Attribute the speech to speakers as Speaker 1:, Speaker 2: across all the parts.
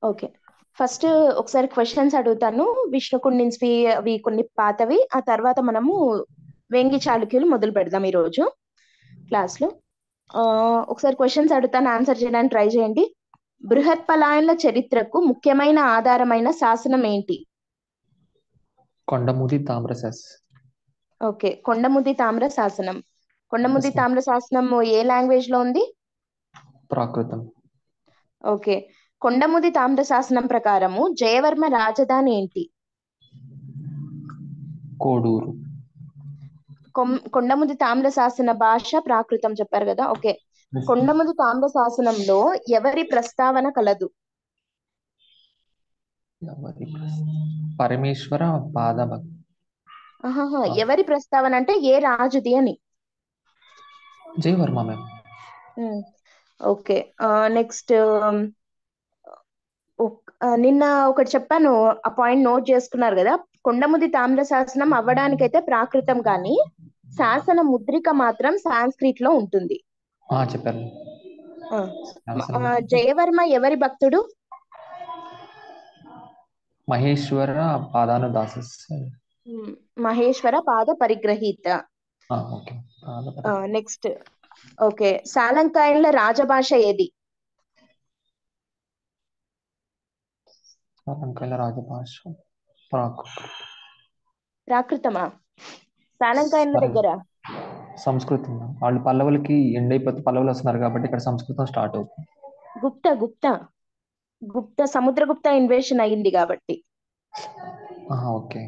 Speaker 1: Okay. First ఒకసారి questions అడుగుతాను. విష్ణుకుండిన్స్‌వి అవి కొన్ని పాతవి. ఆ తర్వాత మనము వేంగి చాళుక్యులు మొదలు పెడదాం ఈరోజు క్లాస్‌లో. ఒకసారి క్వశ్చన్స్ అడుగుతాను, ఆన్సర్ చేయడానికి ట్రై చేయండి. బృహత్పలాయనుల చరిత్రకు ముఖ్యమైన ఆధారమైన శాసనం ఏంటి?
Speaker 2: కొండముది తామ్రశాస్.
Speaker 1: ఓకే. కొండముది తామ్ర శాసనం. Kondamudi
Speaker 2: yes ma'am.
Speaker 1: తామ్ర శాసనం ఏ లాంగ్వేజ్ లో ఉంది?
Speaker 2: ప్రాకృతం.
Speaker 1: ఓకే. కొండముది తామ్ర శాసనం ప్రకారము జయవర్మ రాజధాని ఏంటి?
Speaker 2: కోడూరు.
Speaker 1: కొండముది తామ్ర శాసన భాష ప్రాకృతం చెప్పారు కదా. ఓకే.
Speaker 2: Yes ma'am.
Speaker 1: కొండముది తామ్ర శాసనంలో ఎవరి ప్రస్తావన కలదు?
Speaker 2: ఎవరి పరమేశ్వర పాదభక్తి.
Speaker 1: ఆహాహా, ఎవరి ప్రస్తావన అంటే ఏ రాజుది అని.
Speaker 2: జయవర్మ మ్యామ్.
Speaker 1: ఓకే. నెక్స్ట్ నిన్న ఒకటి చెప్పాను, ఆ పాయింట్ నోట్ చేసుకున్నారు కదా. కొండముది తామ్ర శాసనం అవ్వడానికైతే ప్రాకృతం, కానీ శాసన ముద్రిక మాత్రం సాంస్క్రిట్ లో ఉంటుంది.
Speaker 2: చెప్పారు.
Speaker 1: ఆ,
Speaker 2: శాసనం.
Speaker 1: జయవర్మ ఎవరి భక్తుడు?
Speaker 2: మహేశ్వర పాదానుదాసస్.
Speaker 1: మహేశ్వర పాద పరిగ్రహీత.
Speaker 2: ఓకే.
Speaker 1: నెక్స్ట్. ఓకే. సాలంకాయనుల రాజభాష ఏది?
Speaker 2: సాలంకాయల రాజభాష ప్రాకృతం.
Speaker 1: ప్రాకృతమా? సాలంకాయనుల
Speaker 2: సారీ,
Speaker 1: దగ్గర
Speaker 2: సంస్కృతం మ్యామ్. వాళ్ళు పల్లవులకి ఎండ్ అయిపోతే పల్లవులు వస్తున్నారు కాబట్టి ఇక్కడ సంస్కృతం స్టార్ట్ అవుతుంది.
Speaker 1: గుప్త గుప్త గుప్త సముద్రగుప్త ఇన్వేషన్ అయింది కాబట్టి.
Speaker 2: ఓకే.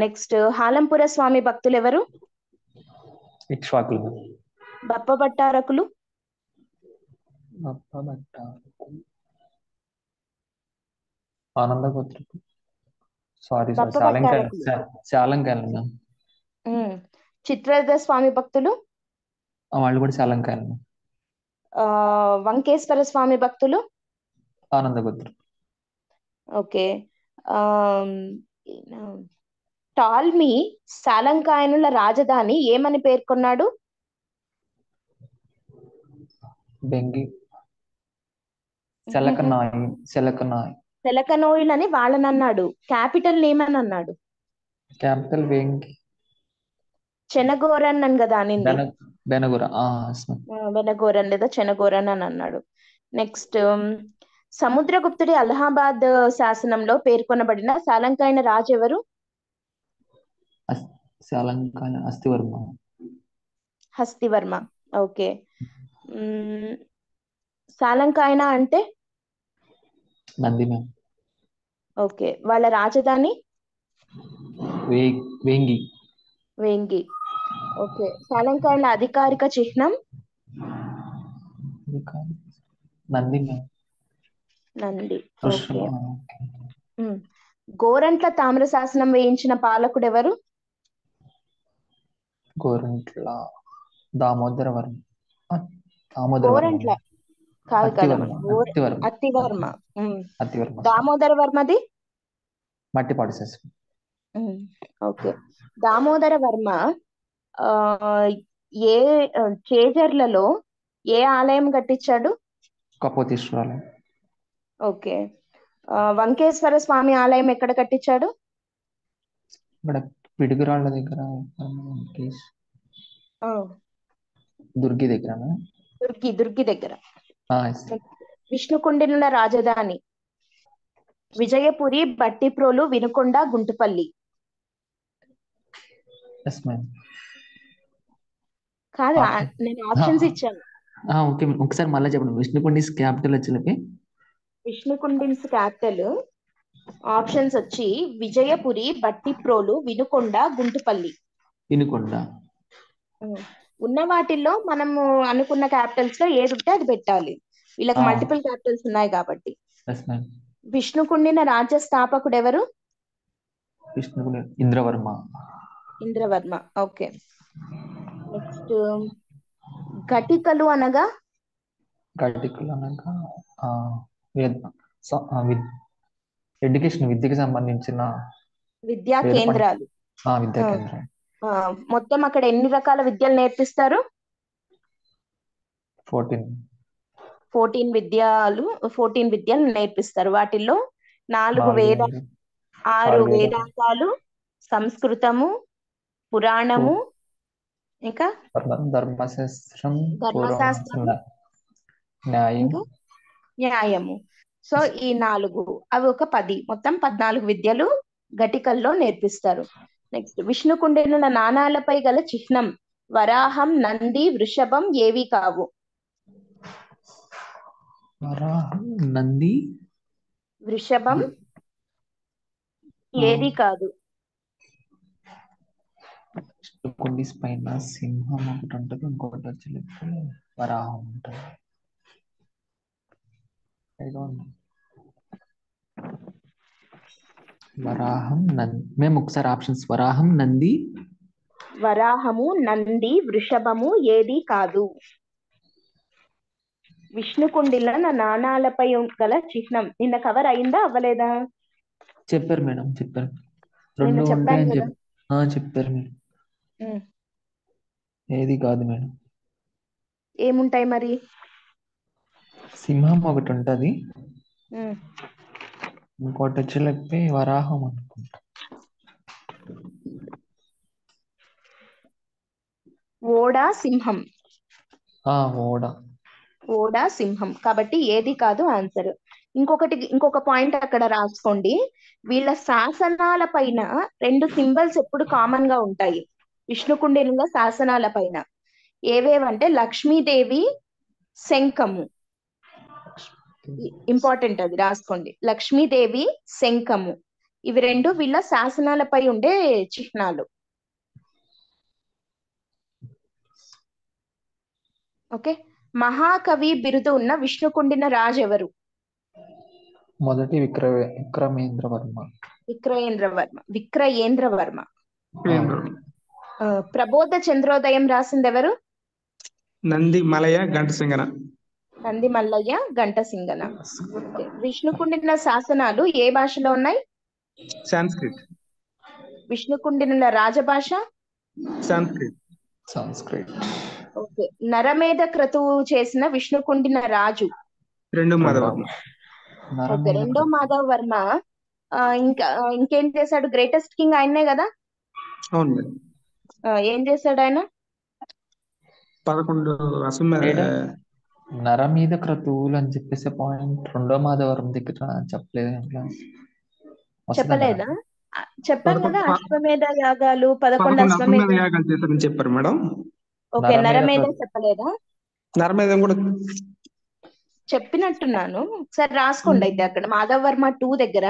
Speaker 1: నెక్స్ట్, హాలంపుర స్వామి భక్తులు ఎవరు?
Speaker 2: ఇక్ష్వాకులు మ్యామ్.
Speaker 1: బప్ప భట్టారకులు.
Speaker 2: ఆనందగోత్రపు. సారీ
Speaker 1: బప్ప
Speaker 2: శాలంకాయలు.
Speaker 1: భట్టారకులు.
Speaker 2: శాలంకాయలు మ్యామ్.
Speaker 1: చిత్రరథ స్వామి భక్తులు.
Speaker 2: వాళ్ళు కూడా శాలంకాయలు మ్యామ్.
Speaker 1: వంకేశ్వర స్వామి భక్తులు.
Speaker 2: ఆనందగోత్రం.
Speaker 1: ఓకే. టాల్మీ సాలంకాయనుల రాజధాని ఏమని పేర్కొన్నాడు?
Speaker 2: బెంగి సెలకనాయి.
Speaker 1: సెలకనోయిల్ అని వాళ్ళనన్నాడు. క్యాపిటల్ నేమ్ అని అన్నాడు.
Speaker 2: క్యాపిటల్ వేంగి.
Speaker 1: చెనగోరన్ అని కదా అనింది.
Speaker 2: బెనగుర.
Speaker 1: వెనగోరన్ లేదా చెనగోరన్ అని అన్నాడు. నెక్స్ట్, సముద్రగుప్తుడి అలహాబాద్ శాసనంలో పేర్కొనబడిన సాలంకాయన రాజు ఎవరు?
Speaker 2: శాలంకాయ అస్థివర్మ.
Speaker 1: హస్తివర్మ. ఓకే. సాలంకాయన అంటే
Speaker 2: నంది మ్యామ్.
Speaker 1: ఓకే. వాళ్ళ రాజధాని
Speaker 2: వేంగి.
Speaker 1: వేంగి. ఓకే. సాలంకాయన అధికారిక చిహ్నం
Speaker 2: నంది మ్యామ్.
Speaker 1: నంది. ఓకే.
Speaker 2: వృషభ.
Speaker 1: గోరంట్ల తామ్ర శాసనం వేయించిన పాలకుడు ఎవరు?
Speaker 2: గోరంట్ల దామోదర వర్మ.
Speaker 1: గోరంట్ల కాదు కదమ్మా.
Speaker 2: అత్తివర్మ.
Speaker 1: అత్తివర్మ. దామోదర వర్మది
Speaker 2: మట్టిపాడు శాసనం.
Speaker 1: ఓకే. దామోదర వర్మ ఆ ఏ చేజర్లలో ఏ ఆలయం కట్టించాడు?
Speaker 2: కపోతీశ్వరాలయం.
Speaker 1: ఓకే. వంకేశ్వర స్వామి ఆలయం ఎక్కడ కట్టించాడు?
Speaker 2: ఇక్కడ పిడుగురాళ్ళ దగ్గర. దుర్గి దగ్గర.
Speaker 1: దుర్గి దగ్గర.
Speaker 2: yes.
Speaker 1: విష్ణుకుండినుల రాజధాని విజయపురి, బట్టిప్రోలు, వినుకొండ, గుంటుపల్లి.
Speaker 2: Yes ma'am.
Speaker 1: కాదు, నేను ఆప్షన్స్ ఇచ్చాను.
Speaker 2: ఓకే, ఒకసారి మళ్ళీ చెప్పండి. విష్ణుకుండిస్ క్యాపిటల్ వచ్చి
Speaker 1: విష్ణుకుండిన్స్ క్యాపిటల్ ఆప్షన్స్ వచ్చి విజయపురి, బట్టిప్రోలు, వినుకొండ, గుంటుపల్లి.
Speaker 2: వినుకొండ.
Speaker 1: ఉన్న వాటిల్లో మనము అనుకున్న క్యాపిటల్స్ లో ఏది ఉంటే అది పెట్టాలి. వీళ్ళకి మల్టిపుల్ క్యాపిటల్స్ ఉన్నాయి కాబట్టి. విష్ణుకుండిన రాజ్య స్థాపకుడు ఎవరు?
Speaker 2: విష్ణుకుండి ఇంద్రవర్మ.
Speaker 1: ఓకే. నెక్స్ట్, ఘటికలు అనగా
Speaker 2: ఎడ్యుకేషన్, విద్యకి సంబంధించిన
Speaker 1: విద్యా కేంద్రాలు.
Speaker 2: విద్యా కేంద్రాలు.
Speaker 1: మొత్తం అక్కడ ఎన్ని రకాల విద్యలు నేర్పిస్తారు? 14 విద్యలు నేర్పిస్తారు. వాటిల్లో 4
Speaker 2: 6
Speaker 1: వేద 6
Speaker 2: వేదాలు
Speaker 1: వేదాంగాలు, సంస్కృతము, పురాణము, ఇంకా
Speaker 2: ధర్మశాస్త్రం,
Speaker 1: ధర్మశాస్త్రము,
Speaker 2: న్యాయం,
Speaker 1: ఇంకా న్యాయము. సో ఈ 4 అవి ఒక 10, మొత్తం 14 విద్యలు ఘటికల్లో నేర్పిస్తారు. నెక్స్ట్ విష్ణుకుండినుల నాణాలపై గల చిహ్నం వరాహం, నంది, వృషభం ఏవి కావు?
Speaker 2: వరాహం, నంది,
Speaker 1: వృషభం ఏది కాదు?
Speaker 2: కొన్ని పైన సింహం ఒకటి ఉంటుంది, ఇంకొకటి వచ్చి వరాహం ఉంటుంది. వరాహం, నంది. మేము ఒకసారి ఆప్షన్స్ వరాహం, నంది,
Speaker 1: వరాహము, నంది, వృషభము ఏది కాదు? విష్ణుకుండిల నాణాలపై గల చిహ్నం. నిన్న కవర్ అయిందా అవ్వలేదా?
Speaker 2: చెప్పారు మేడం, చెప్పారు.
Speaker 1: నిన్న
Speaker 2: 2
Speaker 1: చెప్పాను
Speaker 2: ఉంటాయని
Speaker 1: కదా.
Speaker 2: చెప్పారు మేడం.
Speaker 1: ఉమ్.
Speaker 2: ఏది కాదు మేడం.
Speaker 1: ఏముంటాయి మరి?
Speaker 2: సింహం ఒకటి ఉంటది,
Speaker 1: ఉమ్.
Speaker 2: ఇంకోటి వచ్చి లేకపోతే వరాహం అనుకుంటా.
Speaker 1: ఓడా, సింహం.
Speaker 2: ఓడ.
Speaker 1: ఓడా, సింహం. కాబట్టి ఏది కాదు ఆన్సర్. ఇంకొక పాయింట్ అక్కడ రాసుకోండి. వీళ్ళ శాసనాల పైన 2 సింబల్స్ ఎప్పుడు కామన్ గా ఉంటాయి విష్ణుకుండినుల శాసనాల పైన. ఏవేవంటే లక్ష్మీదేవి, శంఖము. ఇంపార్టెంట్, అది రాసుకోండి. లక్ష్మీదేవి, శంఖము, ఇవి 2 వీళ్ళ శాసనాలపై ఉండే చిహ్నాలు. ఓకే. మహాకవి బిరుదు ఉన్న విష్ణుకుండిన రాజు ఎవరు?
Speaker 2: మొదటి విక్రమేంద్రవర్మ.
Speaker 1: విక్రయేంద్రవర్మ. ప్రబోధ చంద్రోదయం రాసింది ఎవరు?
Speaker 3: నంది మలయ ఘంటసింగన.
Speaker 1: నంది మల్లయ్య ఘంటసింగన. ఓకే. విష్ణుకుండిన శాసనాలు ఏ భాషలో ఉన్నాయి?
Speaker 3: సాంస్క్రిట్.
Speaker 1: విష్ణుకుండినుల రాజభాష?
Speaker 3: సంస్కృత్.
Speaker 1: ఓకే. నరమేధ క్రతువు చేసిన విష్ణుకుండిన రాజు?
Speaker 3: రెండో మాధవర్మ.
Speaker 1: ఓకే. రెండో మాధవ వర్మ. ఇంకేం చేశాడు? గ్రేటెస్ట్ కింగ్ ఆయన్నే కదా.
Speaker 3: అవును మేడం.
Speaker 1: ఏం చేశాడు ఆయన?
Speaker 3: 11 అశ్వమేధ.
Speaker 2: నరమీద క్రతువులు అని చెప్పేసి పాయింట్ 2వ మాధవరం దగ్గర చెప్పలేదు.
Speaker 1: చెప్పలేదా? చెప్పాను కదా, అశ్వమేధ యాగాలు 11
Speaker 3: అశ్వమేధ యాగాలు చేశారని చెప్పారు మేడం.
Speaker 1: ఓకే. నరమేధం చెప్పలేదా?
Speaker 3: నరమేధం కూడా
Speaker 1: చెప్పినట్టున్నాను. ఒకసారి రాసుకోండి అయితే. అక్కడ మాధవ వర్మ 2 దగ్గర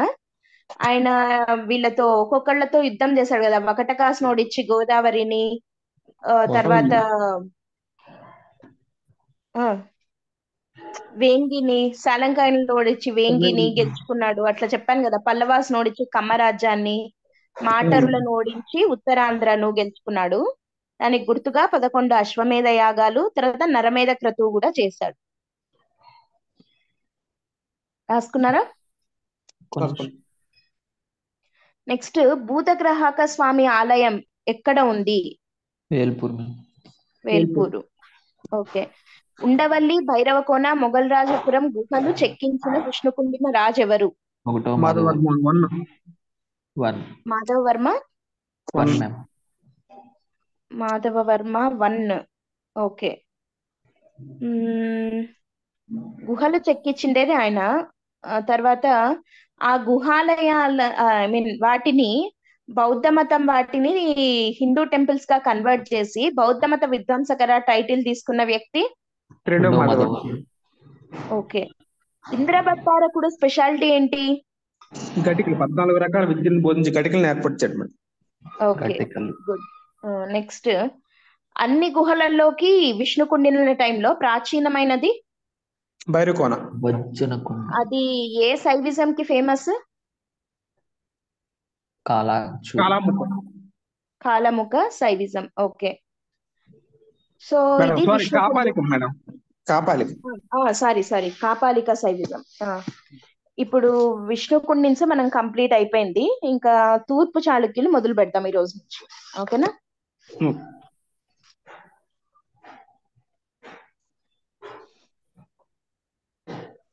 Speaker 1: ఆయన వీళ్ళతో ఒక్కొక్కళ్ళతో యుద్ధం చేశాడు కదా. వకటకాసునోడిచ్చి గోదావరిని, తర్వాత వేంగిని, సాలంకాయని ఓడించి వేంగిని గెలుచుకున్నాడు. అట్లా చెప్పాను కదా. పల్లవాసును ఓడించి కమ్మరాజ్యాన్ని, మాటరులను ఓడించి ఉత్తరాంధ్రను గెలుచుకున్నాడు. దానికి గుర్తుగా 11 అశ్వమేధ యాగాలు, తర్వాత నరమేధ క్రతువు కూడా చేశాడు. రాసుకున్నారా? నెక్స్ట్ భూతగ్రహాక స్వామి ఆలయం ఎక్కడ ఉంది? వేల్పూరు. ఓకే. ఉండవల్లి, భైరవకోన, మొఘల్ రాజపురం గుహలు చెక్కించిన విష్ణుకుండిన రాజు ఎవరు? మాధవవర్మ 1. ఓకే. గుహలు చెక్కించిండేది ఆయన. తర్వాత ఆ గుహాలయాల వాటిని బౌద్ధ మతం వాటిని హిందూ టెంపుల్స్ గా కన్వర్ట్ చేసి బౌద్ధ మత విధ్వంసకర టైటిల్ తీసుకున్న వ్యక్తి? ఓకే. ఇంద్రభట్టారకుడు స్పెషాలిటీ ఏంటి?
Speaker 3: ఘటికలు 14 రకాల విద్యను బోధించి ఘటికలను ఏర్పరిచాడు మేడం.
Speaker 1: Okay, good. నెక్స్ట్ అన్ని గుహలలోకి విష్ణుకుండినుల టైంలో ప్రాచీనమైనది
Speaker 3: భైరవకోన.
Speaker 1: అది ఏ సైవిజం కి ఫేమస్? కాలముఖ సైవిజం. ఓకే. సో ఇది కాపాలిక సైవిజం. ఇప్పుడు విష్ణుకుండి మనం కంప్లీట్ అయిపోయింది. ఇంకా తూర్పు చాళుక్యులు మొదలు పెడతాం ఈ రోజు నుంచి. ఓకేనా?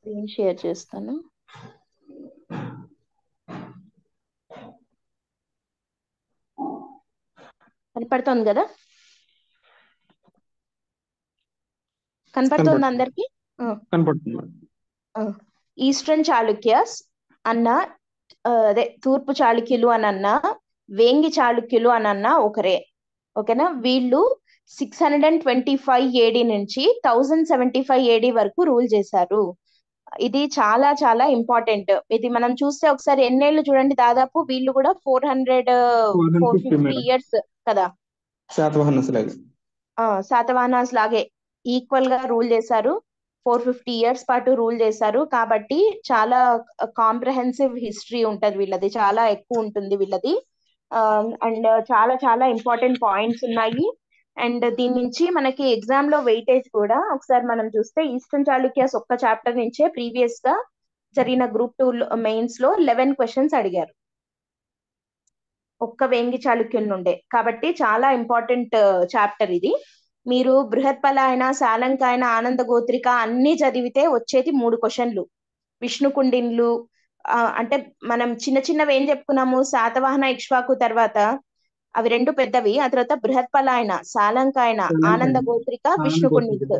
Speaker 1: స్క్రీన్ షేర్ చేస్తాను. కనపడుతుంది కదా? కనపడుతుంది అందరికి?
Speaker 3: కనపడుతుంది.
Speaker 1: ఈస్టర్న్ చాళుక్యాస్ అన్న, అదే తూర్పు చాళుక్యులు అని అన్నా, వేంగి చాళుక్యులు అని అన్నా ఒకరే. ఓకేనా? వీళ్ళు 625 AD నుంచి 1075 AD వరకు రూల్ చేశారు. ఇది చాలా చాలా ఇంపార్టెంట్. ఇది మనం చూస్తే ఒకసారి ఎన్నేళ్ళు చూడండి, దాదాపు వీళ్ళు కూడా 450 ఇయర్స్ కదా, శాతవాహనాస్ లాగే ఈక్వల్ గా రూల్ చేశారు. 450 ఇయర్స్ పాటు రూల్ చేశారు. కాబట్టి చాలా కాంప్రహెన్సివ్ హిస్టరీ ఉంటది వీళ్ళది, చాలా ఎక్కువ ఉంటుంది వీళ్ళది. అండ్ చాలా చాలా ఇంపార్టెంట్ పాయింట్స్ ఉన్నాయి. అండ్ దీని నుంచి మనకి ఎగ్జామ్ లో వెయిటేజ్ కూడా ఒకసారి మనం చూస్తే, ఈస్టర్న్ చాళుక్యాస్ ఒక్క చాప్టర్ నుంచే ప్రీవియస్ గా జరిగిన గ్రూప్ 2 మెయిన్స్ లో 11 క్వశ్చన్స్ అడిగారు ఒక్క వేంగి చాళుక్యుల నుండే. కాబట్టి చాలా ఇంపార్టెంట్ చాప్టర్ ఇది. మీరు బృహత్పలాయన, సాలంకాయన, ఆనంద గోత్రిక అన్ని చదివితే వచ్చేది 3 క్వశ్చన్లు. విష్ణుకుండిన్లు అంటే మనం చిన్న చిన్నవి ఏం చెప్పుకున్నాము, శాతవాహన, ఇక్ష్వాకు తర్వాత అవి 2 పెద్దవి. ఆ తర్వాత బృహత్పలాయన, సాలంకాయన, ఆనంద గోత్రిక, విష్ణుకుండిన్లు,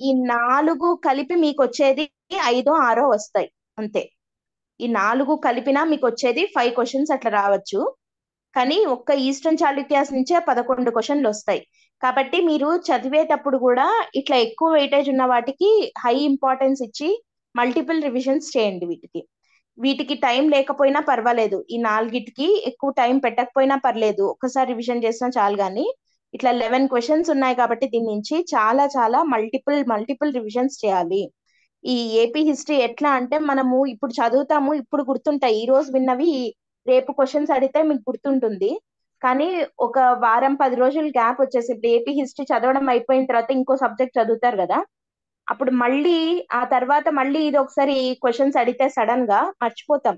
Speaker 1: ఈ 4 కలిపి మీకు వచ్చేది 5, 6 వస్తాయి అంతే. ఈ 4 కలిపినా మీకు వచ్చేది 5 క్వశ్చన్స్ అట్లా రావచ్చు. కానీ ఒక్క ఈస్టర్న్ చాళుక్యాస్ నుంచే 11 క్వశ్చన్లు వస్తాయి. కాబట్టి మీరు చదివేటప్పుడు కూడా ఇట్లా ఎక్కువ వెయిటేజ్ ఉన్న వాటికి హై ఇంపార్టెన్స్ ఇచ్చి మల్టిపుల్ రివిజన్స్ చేయండి. వీటికి టైం లేకపోయినా పర్వాలేదు, ఈ 4టికి ఎక్కువ టైం పెట్టకపోయినా పర్లేదు, ఒక్కసారి రివిజన్ చేసినా చాలు. కానీ ఇట్లా 11 క్వశ్చన్స్ ఉన్నాయి కాబట్టి దీని నుంచి చాలా చాలా మల్టిపుల్ రివిజన్స్ చేయాలి. ఈ ఏపీ హిస్టరీ ఎట్లా అంటే, మనము ఇప్పుడు చదువుతాము, ఇప్పుడు గుర్తుంటాయి, ఈ రోజు విన్నవి రేపు క్వశ్చన్స్ అడిగితే మీకు గుర్తుంటుంది. కానీ ఒక వారం 10 రోజులు గ్యాప్ వచ్చేసి, ఇప్పుడు ఏపీ హిస్టరీ చదవడం అయిపోయిన తర్వాత ఇంకో సబ్జెక్ట్ చదువుతారు కదా, అప్పుడు మళ్ళీ ఆ తర్వాత మళ్ళీ ఇది ఒకసారి క్వశ్చన్స్ అడిగితే సడన్ గా మర్చిపోతాం.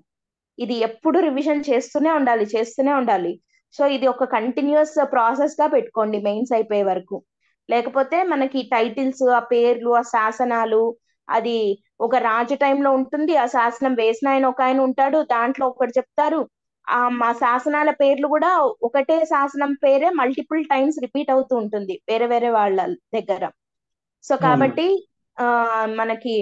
Speaker 1: ఇది ఎప్పుడు రివిజన్ చేస్తూనే ఉండాలి. సో ఇది ఒక కంటిన్యూస్ ప్రాసెస్ గా పెట్టుకోండి మెయిన్స్ అయిపోయే వరకు. లేకపోతే మనకి టైటిల్స్, ఆ పేర్లు, ఆ శాసనాలు, అది ఒక రాజు టైంలో ఉంటుంది, ఆ శాసనం వేసిన ఆయన ఒక ఆయన ఉంటాడు, దాంట్లో ఒకటి చెప్తారు. మా శాసనాల పేర్లు కూడా ఒకటే శాసనం పేరే మల్టిపుల్ టైమ్స్ రిపీట్ అవుతూ ఉంటుంది వేరే వేరే వాళ్ళ దగ్గర. సో కాబట్టి మనకి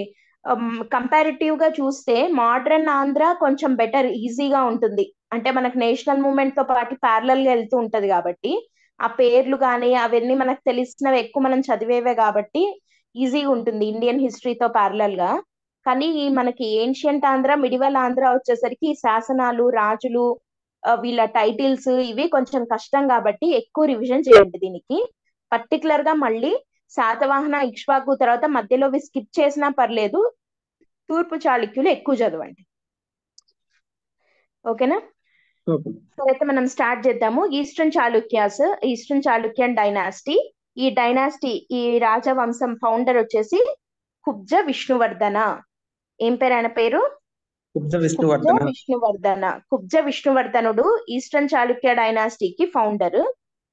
Speaker 1: కంపారిటివ్ గా చూస్తే మోడర్న్ ఆంధ్ర కొంచెం బెటర్, ఈజీగా ఉంటుంది. అంటే మనకు నేషనల్ మూవ్మెంట్ తో పాటు ప్యారలల్ గా వెళ్తూ ఉంటది కాబట్టి ఆ పేర్లు కానీ అవన్నీ మనకు తెలిసినవి ఎక్కువ మనం చదివేవే కాబట్టి ఈజీగా ఉంటుంది ఇండియన్ హిస్టరీతో ప్యారలల్ గా. కానీ మనకి ఏన్షియంట్ ఆంధ్ర, మిడివల్ ఆంధ్ర వచ్చేసరికి శాసనాలు, రాజులు, వీళ్ళ టైటిల్స్ ఇవి కొంచెం కష్టం కాబట్టి ఎక్కువ రివిజన్ చేయండి దీనికి. పర్టికులర్ గా మళ్ళీ శాతవాహన, ఇక్ష్వాకు తర్వాత మధ్యలో స్కిప్ చేసినా పర్లేదు, తూర్పు చాళుక్యులు ఎక్కువ చదవండి. ఓకేనా? సో అయితే మనం స్టార్ట్ చేద్దాము. Eastern Chalukyan dynasty. ఈ రాజవంశం ఫౌండర్ వచ్చేసి కుబ్జ విష్ణువర్ధన. ఏం పేరు ఆయన పేరు? కుబ్జ విష్ణువర్ధనుడు ఈస్టర్న్ చాళుక్య డైనాసిటీకి ఫౌండర్.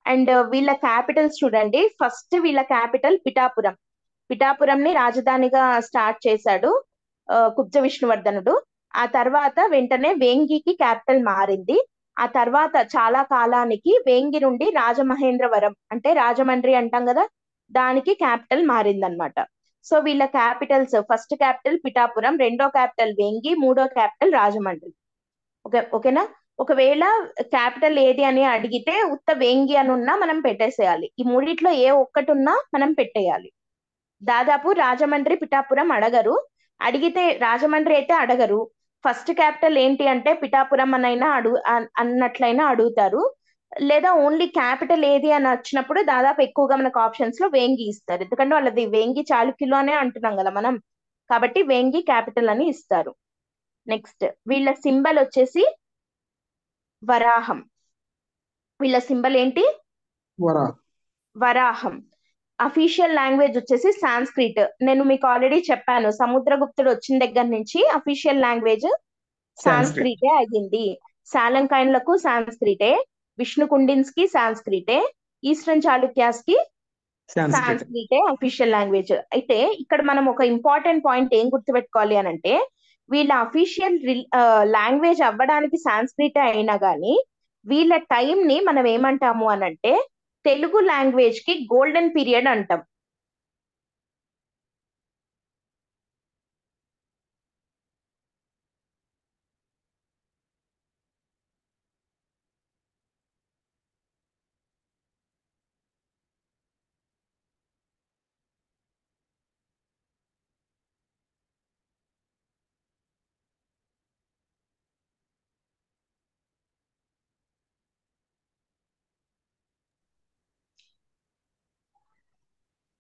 Speaker 1: అండ్ వీళ్ళ క్యాపిటల్స్ చూడండి. ఫస్ట్ వీళ్ళ క్యాపిటల్ పిఠాపురం ని రాజధానిగా స్టార్ట్ చేశాడు కుబ్జ విష్ణువర్ధనుడు. ఆ తర్వాత వెంటనే వేంగికి క్యాపిటల్ మారింది. ఆ తర్వాత చాలా కాలానికి వేంగి నుండి రాజమహేంద్రవరం అంటే రాజమండ్రి అంటాం కదా, దానికి క్యాపిటల్ మారిందనమాట. సో వీళ్ళ క్యాపిటల్స్, ఫస్ట్ క్యాపిటల్ పిఠాపురం, రెండో క్యాపిటల్ వేంగి, మూడో క్యాపిటల్ రాజమండ్రి. ఓకేనా? ఒకవేళ క్యాపిటల్ ఏది అని అడిగితే ఉత్త వేంగి అని ఉన్నా మనం పెట్టేసేయాలి. ఈ మూడిట్లో ఏ ఒక్కటి ఉన్నా మనం పెట్టేయాలి. దాదాపు రాజమండ్రి, పిఠాపురం అడగరు. అడిగితే రాజమండ్రి అయితే అడగరు. ఫస్ట్ క్యాపిటల్ ఏంటి అంటే పిఠాపురం అన్నట్లయినా అడుగుతారు. లేదా ఓన్లీ క్యాపిటల్ ఏది అని వచ్చినప్పుడు దాదాపు ఎక్కువగా మనకు ఆప్షన్స్ లో వేంగి ఇస్తారు. ఎందుకంటే వాళ్ళది వేంగి చాళుక్యులు అనే అంటున్నాం కదా మనం, కాబట్టి వేంగి క్యాపిటల్ అని ఇస్తారు. నెక్స్ట్ వీళ్ళ సింబల్ వచ్చేసి వరాహం. వీళ్ళ సింబల్ ఏంటి? వరాహం. అఫీషియల్ లాంగ్వేజ్ వచ్చేసి సాంస్క్రిట్. నేను మీకు ఆల్రెడీ చెప్పాను, సముద్రగుప్తుడు వచ్చిన దగ్గర నుంచి అఫీషియల్ లాంగ్వేజ్ సాంస్క్రిటే అయ్యింది. సాలంకాయన్లకు సాంస్క్రిటే, విష్ణుకుండిన్స్ కి సాంస్క్రిటే, ఈస్టర్న్ చాళుక్యాస్ కి
Speaker 3: సాంస్క్రిట్.
Speaker 1: సాంస్క్రిటే official language. అయితే ఇక్కడ మనం ఒక ఇంపార్టెంట్ పాయింట్ ఏం గుర్తుపెట్టుకోవాలి అని అంటే, వీళ్ళ అఫీషియల్ లాంగ్వేజ్ అవ్వడానికి సాంస్క్రిటే అయినా కానీ వీళ్ళ టైం ని మనం ఏమంటాము అని అంటే తెలుగు లాంగ్వేజ్ కి గోల్డెన్ పీరియడ్ అంటాం.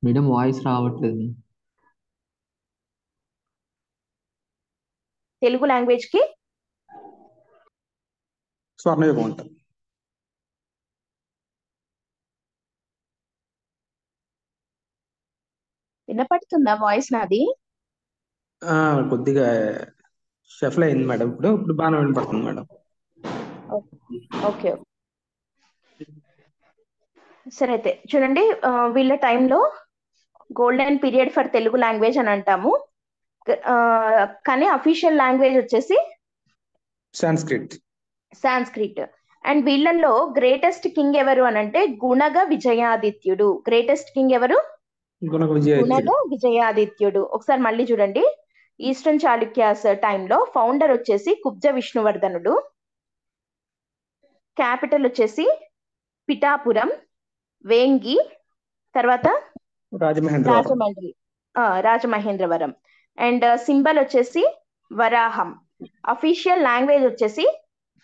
Speaker 2: మేడం వాయిస్ రావట్లేదు.
Speaker 1: తెలుగు లాంగ్వేజ్ కి
Speaker 3: స్వర్ణయుగం అంటారు.
Speaker 1: వినపడుతుందా వాయిస్ నాది?
Speaker 3: కొద్దిగా షఫల్ అయింది మేడం. ఇప్పుడు బాగానే వినపడుతుంది మేడం.
Speaker 1: ఓకే. సరే అయితే చూడండి, వీళ్ళ టైంలో golden period for Telugu language అని అంటాము. కానీ అఫీషియల్ లాంగ్వేజ్ వచ్చేసి సాంస్క్రిట్. అండ్ వీళ్ళల్లో గ్రేటెస్ట్ కింగ్ ఎవరు అని అంటే గుణగ విజయాదిత్యుడు. గ్రేటెస్ట్ కింగ్ ఎవరు? గుణగ విజయాదిత్యుడు. ఒకసారి మళ్ళీ చూడండి, ఈస్టర్న్ చాళుక్యాస్ టైంలో ఫౌండర్ వచ్చేసి కుబ్జ విష్ణువర్ధనుడు, క్యాపిటల్ వచ్చేసి పిఠాపురం, వేంగి, తర్వాత రాజమహేంద్రవరం. అండ్ సింబల్ వచ్చేసి వరాహం. అఫీషియల్ లాంగ్వేజ్ వచ్చేసి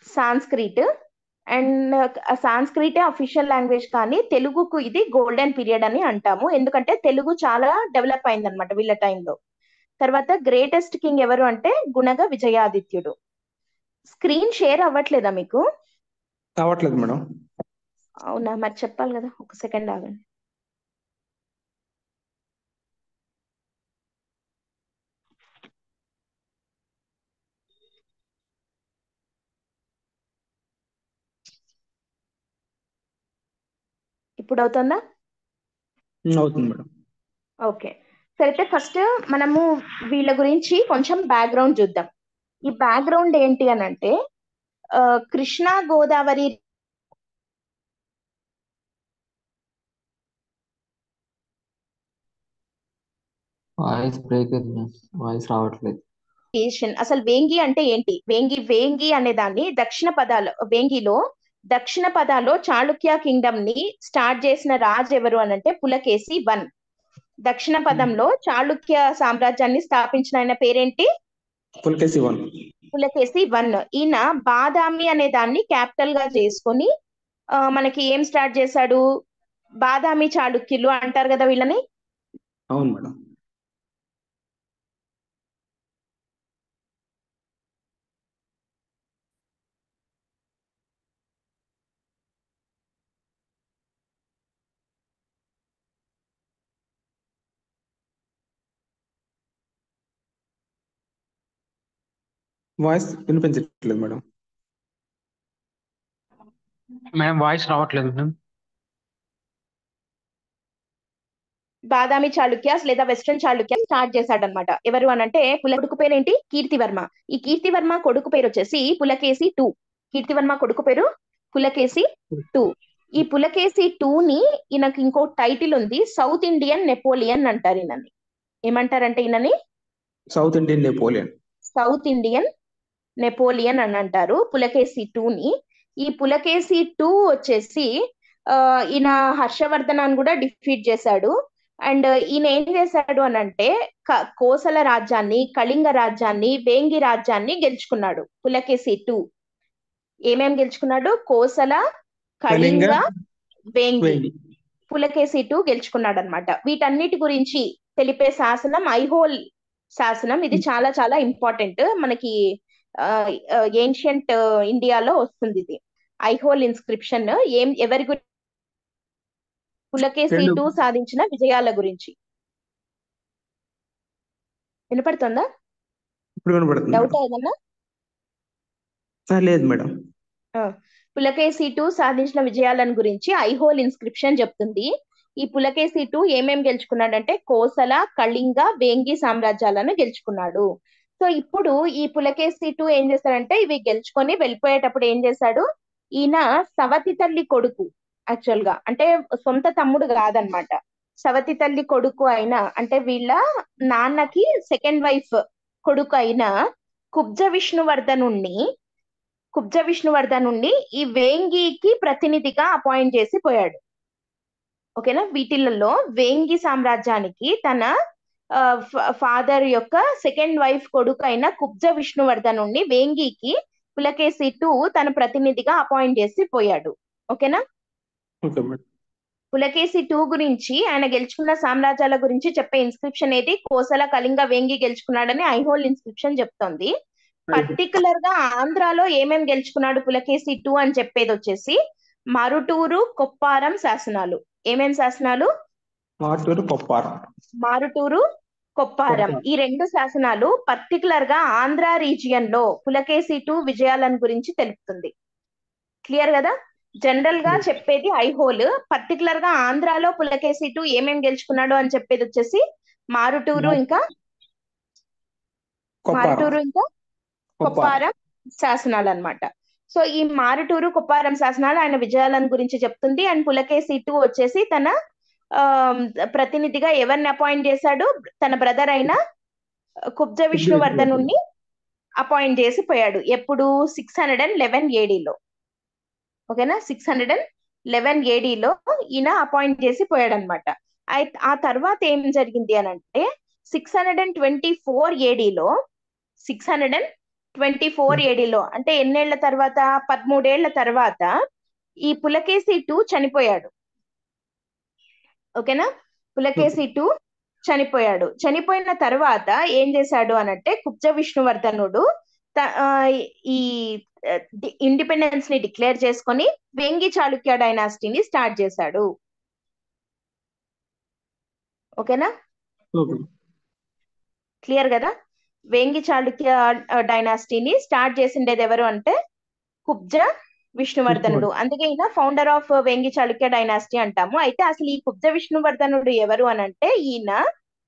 Speaker 1: సాంస్క్రిట్. అండ్ సాంస్క్రిటే అఫీషియల్ లాంగ్వేజ్, కానీ తెలుగుకు ఇది గోల్డెన్ పీరియడ్ అని అంటాము, ఎందుకంటే తెలుగు చాలా డెవలప్ అయింది అనమాట వీళ్ళ టైంలో. తర్వాత గ్రేటెస్ట్ కింగ్ ఎవరు అంటే గుణగ విజయాదిత్యుడు. స్క్రీన్ షేర్ అవ్వట్లేదా మీకు?
Speaker 3: అవ్వట్లేదు మేడం.
Speaker 1: అవునా, మరి చెప్పాలి కదా, ఒక సెకండ్ ఆగండి. ఇప్పుడు అవుతుందా?
Speaker 3: అవుతుంది మేడం.
Speaker 1: ఓకే. సరే అయితే ఫస్ట్ మనము వీళ్ళ గురించి కొంచెం బ్యాక్గ్రౌండ్ చూద్దాం. ఈ బ్యాక్గ్రౌండ్ ఏంటి అని అంటే, కృష్ణా గోదావరి
Speaker 2: వాయిస్ బ్రేక్ అవుతుంది, వాయిస్ రావట్లేదు.
Speaker 1: అసలు వేంగి అంటే ఏంటి? వేంగి అనే దాన్ని దక్షిణ పదాలో చాళుక్య కింగ్డమ్ ని స్టార్ట్ చేసిన రాజు ఎవరు అని అంటే పులకేసి వన్. దక్షిణ పదంలో చాళుక్య సామ్రాజ్యాన్ని స్థాపించిన ఆయన పేరేంటి? పులకేసి వన్. ఈయన బాదామి అనే దాన్ని క్యాపిటల్ గా చేసుకొని మనకి ఏం స్టార్ట్ చేశాడు? బాదామి చాళుక్యులు అంటారు కదా వీళ్ళని.
Speaker 3: అవును మేడం. వాయిస్ వినిపించట్లేదు మేడం.
Speaker 4: వాయిస్ రావట్లేదు మేడం.
Speaker 1: బాదామి చాళుక్యాస్ లేదా వెస్ట్రన్ చాళుక్యాస్ స్టార్ట్ చేశాడనమాట. ఎవరు అనంటే కొడుకు పేరేంటి? కీర్తివర్మ. ఈ కీర్తివర్మ కొడుకు పేరు వచ్చేసి పులకేసి టూ. కీర్తివర్మ కొడుకు పేరు పులకేసి టూ. ఈ పులకేసి టూ ని ఈయనకి ఇంకో టైటిల్ ఉంది, సౌత్ ఇండియన్ నెపోలియన్ అంటారు ఈయనని. ఏమంటారంటే ఈయనని
Speaker 3: సౌత్ ఇండియన్
Speaker 1: నెపోలియన్ అని అంటారు పులకేసి టూని. ఈ పులకేసి టూ వచ్చేసి ఈయన హర్షవర్ధన్ అని కూడా డిఫీట్ చేశాడు. అండ్ ఈయన ఏం చేశాడు అని అంటే కోసల రాజ్యాన్ని, కళింగ రాజ్యాన్ని, వేంగి రాజ్యాన్ని గెలుచుకున్నాడు. పులకేసి టూ ఏమేం గెలుచుకున్నాడు? కోసల, కళింగ, వేంగి. పులకేసి టూ గెలుచుకున్నాడు అనమాట. వీటన్నిటి గురించి తెలిపే శాసనం ఐహోల్ శాసనం. ఇది చాలా చాలా ఇంపార్టెంట్ మనకి. ఏన్షియంట్ ఇండియాలో వస్తుంది ఇది ఐహోల్ ఇన్స్క్రిప్షన్. ఎవరి గురించి? పులకేసి టూ సాధించిన విజయాల గురించి. వినపడుతుందా? డౌట్ ఏదన్నా?
Speaker 3: లేదు మేడం.
Speaker 1: పులకేసి టూ సాధించిన విజయాలను గురించి ఐహోల్ ఇన్స్క్రిప్షన్ చెప్తుంది. ఈ పులకేశి II ఏమేం గెలుచుకున్నాడంటే కోసల, కళింగ, వేంగి సామ్రాజ్యాలను గెలుచుకున్నాడు. సో ఇప్పుడు ఈ పులకేశి II ఏం చేస్తాడంటే ఇవి గెలుచుకొని వెళ్ళిపోయేటప్పుడు ఏం చేశాడు, ఈయన సవతి తల్లి కొడుకు, యాక్చువల్ గా అంటే సొంత తమ్ముడు కాదనమాట, సవతి తల్లి కొడుకు అయిన అంటే వీళ్ళ నాన్నకి సెకండ్ వైఫ్ కొడుకు అయిన కుబ్జ విష్ణువర్ధనుణ్ణి ఈ వేంగికి ప్రతినిధిగా అపాయింట్ చేసి పోయాడు. ఓకేనా, వీటిలలో వేంగి సామ్రాజ్యానికి తన ఫాదర్ యొక్క సెకండ్ వైఫ్ కొడుకు అయిన కుబ్జ విష్ణువర్ధనుణ్ణి వేంగికి పులకేశి II తన ప్రతినిధిగా అపాయింట్ చేసి పోయాడు. ఓకేనా,
Speaker 3: ఓకే మేడం.
Speaker 1: పులకేశి II గురించి ఆయన గెలుచుకున్న సామ్రాజ్యాల గురించి చెప్పే ఇన్స్క్రిప్షన్ ఏది, కోసల, కళింగ, వేంగి గెలుచుకున్నాడని ఐహోల్ ఇన్స్క్రిప్షన్ చెప్తోంది. పర్టికులర్ గా ఆంధ్రాలో ఏమేం గెలుచుకున్నాడు పులకేశి II అని చెప్పేది వచ్చేసి మరుటూరు, కొప్పారం శాసనాలు. ఏమేం శాసనాలు?
Speaker 3: మాటూరు, కొప్పారం.
Speaker 1: మారుటూరు, కొప్పారం. ఈ రెండు శాసనాలు పర్టికులర్ గా ఆంధ్ర రీజియన్ లో పులకేశి II విజయాలను గురించి తెలుపుతుంది. క్లియర్ కదా? జనరల్ గా చెప్పేది ఐహోల్, పర్టికులర్ గా ఆంధ్రాలో పులకేశి II ఏమేం గెలుచుకున్నాడు అని చెప్పేది వచ్చేసి మారుటూరు ఇంకా కొప్పారం శాసనాలు అన్నమాట. సో ఈ మారుటూరు, కొప్పారం శాసనాలు ఆయన విజయాలను గురించి చెప్తుంది. అండ్ పులకేశి II వచ్చేసి తన ప్రతినిధిగా ఎవరిని అపాయింట్ చేశాడు, తన బ్రదర్ అయిన కుబ్జ విష్ణువర్ధనుణ్ణి అపాయింట్ చేసి పోయాడు. ఎప్పుడు? 611 ADలో. ఓకేనా, 611 ADలో ఈయన అపాయింట్ చేసి పోయాడు అనమాట. ఆ తర్వాత ఏం జరిగింది అని అంటే 624 ADలో అంటే ఎన్నేళ్ల తర్వాత, 13 ఏళ్ల తర్వాత ఈ పులకేశి II చనిపోయాడు. ఓకేనా, పులకేశి II చనిపోయాడు. చనిపోయిన తర్వాత ఏం చేశాడు అనంటే కుబ్జ విష్ణువర్ధనుడు ఈ ఇండిపెండెన్స్ ని డిక్లేర్ చేసుకొని వేంగి చాళుక్య డైనాసిటీని స్టార్ట్ చేశాడు. ఓకేనా, క్లియర్ కదా? వేంగి చాళుక్య డైనాసిటీని స్టార్ట్ చేసిండేది ఎవరు అంటే కుబ్జ విష్ణువర్ధనుడు. అందుకే ఈయన founder of Vengi Chalukya dynasty అంటాము. అయితే అసలు ఈ కుబ్జ విష్ణువర్ధనుడు ఎవరు అనంటే ఈయన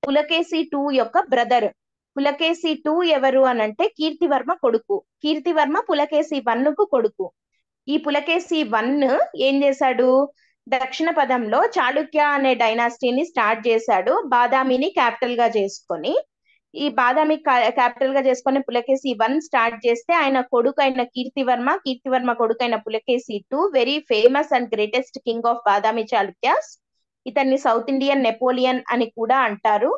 Speaker 1: పులకేశి II యొక్క బ్రదర్. పులకేశి II ఎవరు అనంటే కీర్తివర్మ కొడుకు. కీర్తివర్మ పులకేశి I కు కొడుకు. ఈ పులకేశి I ఏం చేశాడు, దక్షిణ పదంలో చాళుక్య అనే డైనాసిటీని స్టార్ట్ చేశాడు, బాదామిని క్యాపిటల్ గా చేసుకొని. ఈ బాదామి క్యాపిటల్ గా చేసుకుని పులకేశి I స్టార్ట్ చేస్తే ఆయన కొడుకు అయిన కీర్తివర్మ కొడుకు అయిన Pulakeshi II very famous and greatest king of Badami Chalukyas. ఇతన్ని సౌత్ ఇండియన్ నెపోలియన్ అని కూడా అంటారు.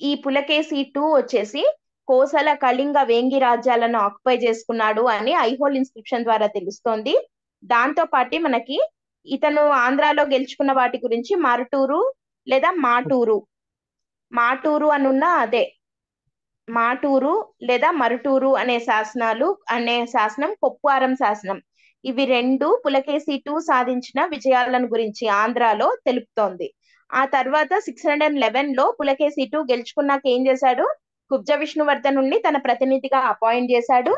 Speaker 1: ఈ పులకేశి II వచ్చేసి కోసల, కళింగ, వేంగి రాజ్యాలను ఆక్యుపై చేసుకున్నాడు అని ఐహోల్ ఇన్స్క్రిప్షన్ ద్వారా తెలుస్తోంది. దాంతో పాటు మనకి ఇతను ఆంధ్రాలో గెలుచుకున్న వాటి గురించి మరుటూరు లేదా మాటూరు అనున్న అదే మాటూరు లేదా మరుటూరు అనే శాసనం, కొప్పారం శాసనం, ఇవి రెండు పులకేశి II సాధించిన విజయాలను గురించి ఆంధ్రాలో తెలుపుతోంది. ఆ తర్వాత 611లో పులకేశి II గెలుచుకున్నాక ఏం చేశాడు, కుబ్జ విష్ణువర్ధనుణ్ణి తన ప్రతినిధిగా అపాయింట్ చేశాడు.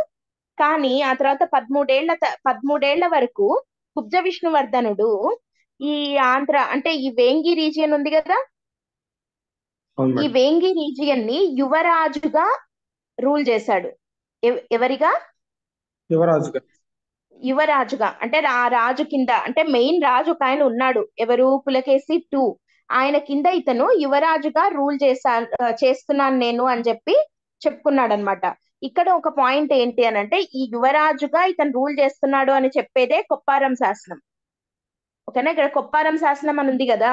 Speaker 1: కానీ ఆ తర్వాత 13 ఏళ్ల వరకు కుబ్జ విష్ణువర్ధనుడు ఈ ఆంధ్ర అంటే ఈ వేంగి రీజియన్ ఉంది కదా, ఈ వేంగి రీజియన్ ని యువరాజుగా రూల్ చేశాడు. ఎవరిగా? యువరాజుగా అంటే ఆ రాజు కింద, అంటే మెయిన్ రాజు ఒక ఆయన ఉన్నాడు, ఎవరు? పులకేశి II. ఆయన కింద ఇతను యువరాజుగా రూల్ చేస్తున్నాను నేను అని చెప్పి చెప్పుకున్నాడు అనమాట. ఇక్కడ ఒక పాయింట్ ఏంటి అని అంటే ఈ యువరాజుగా ఇతను రూల్ చేస్తున్నాడు అని చెప్పేదే కొప్పారం శాసనం. ఓకేనా, ఇక్కడ కొప్పారం శాసనం అని ఉంది కదా,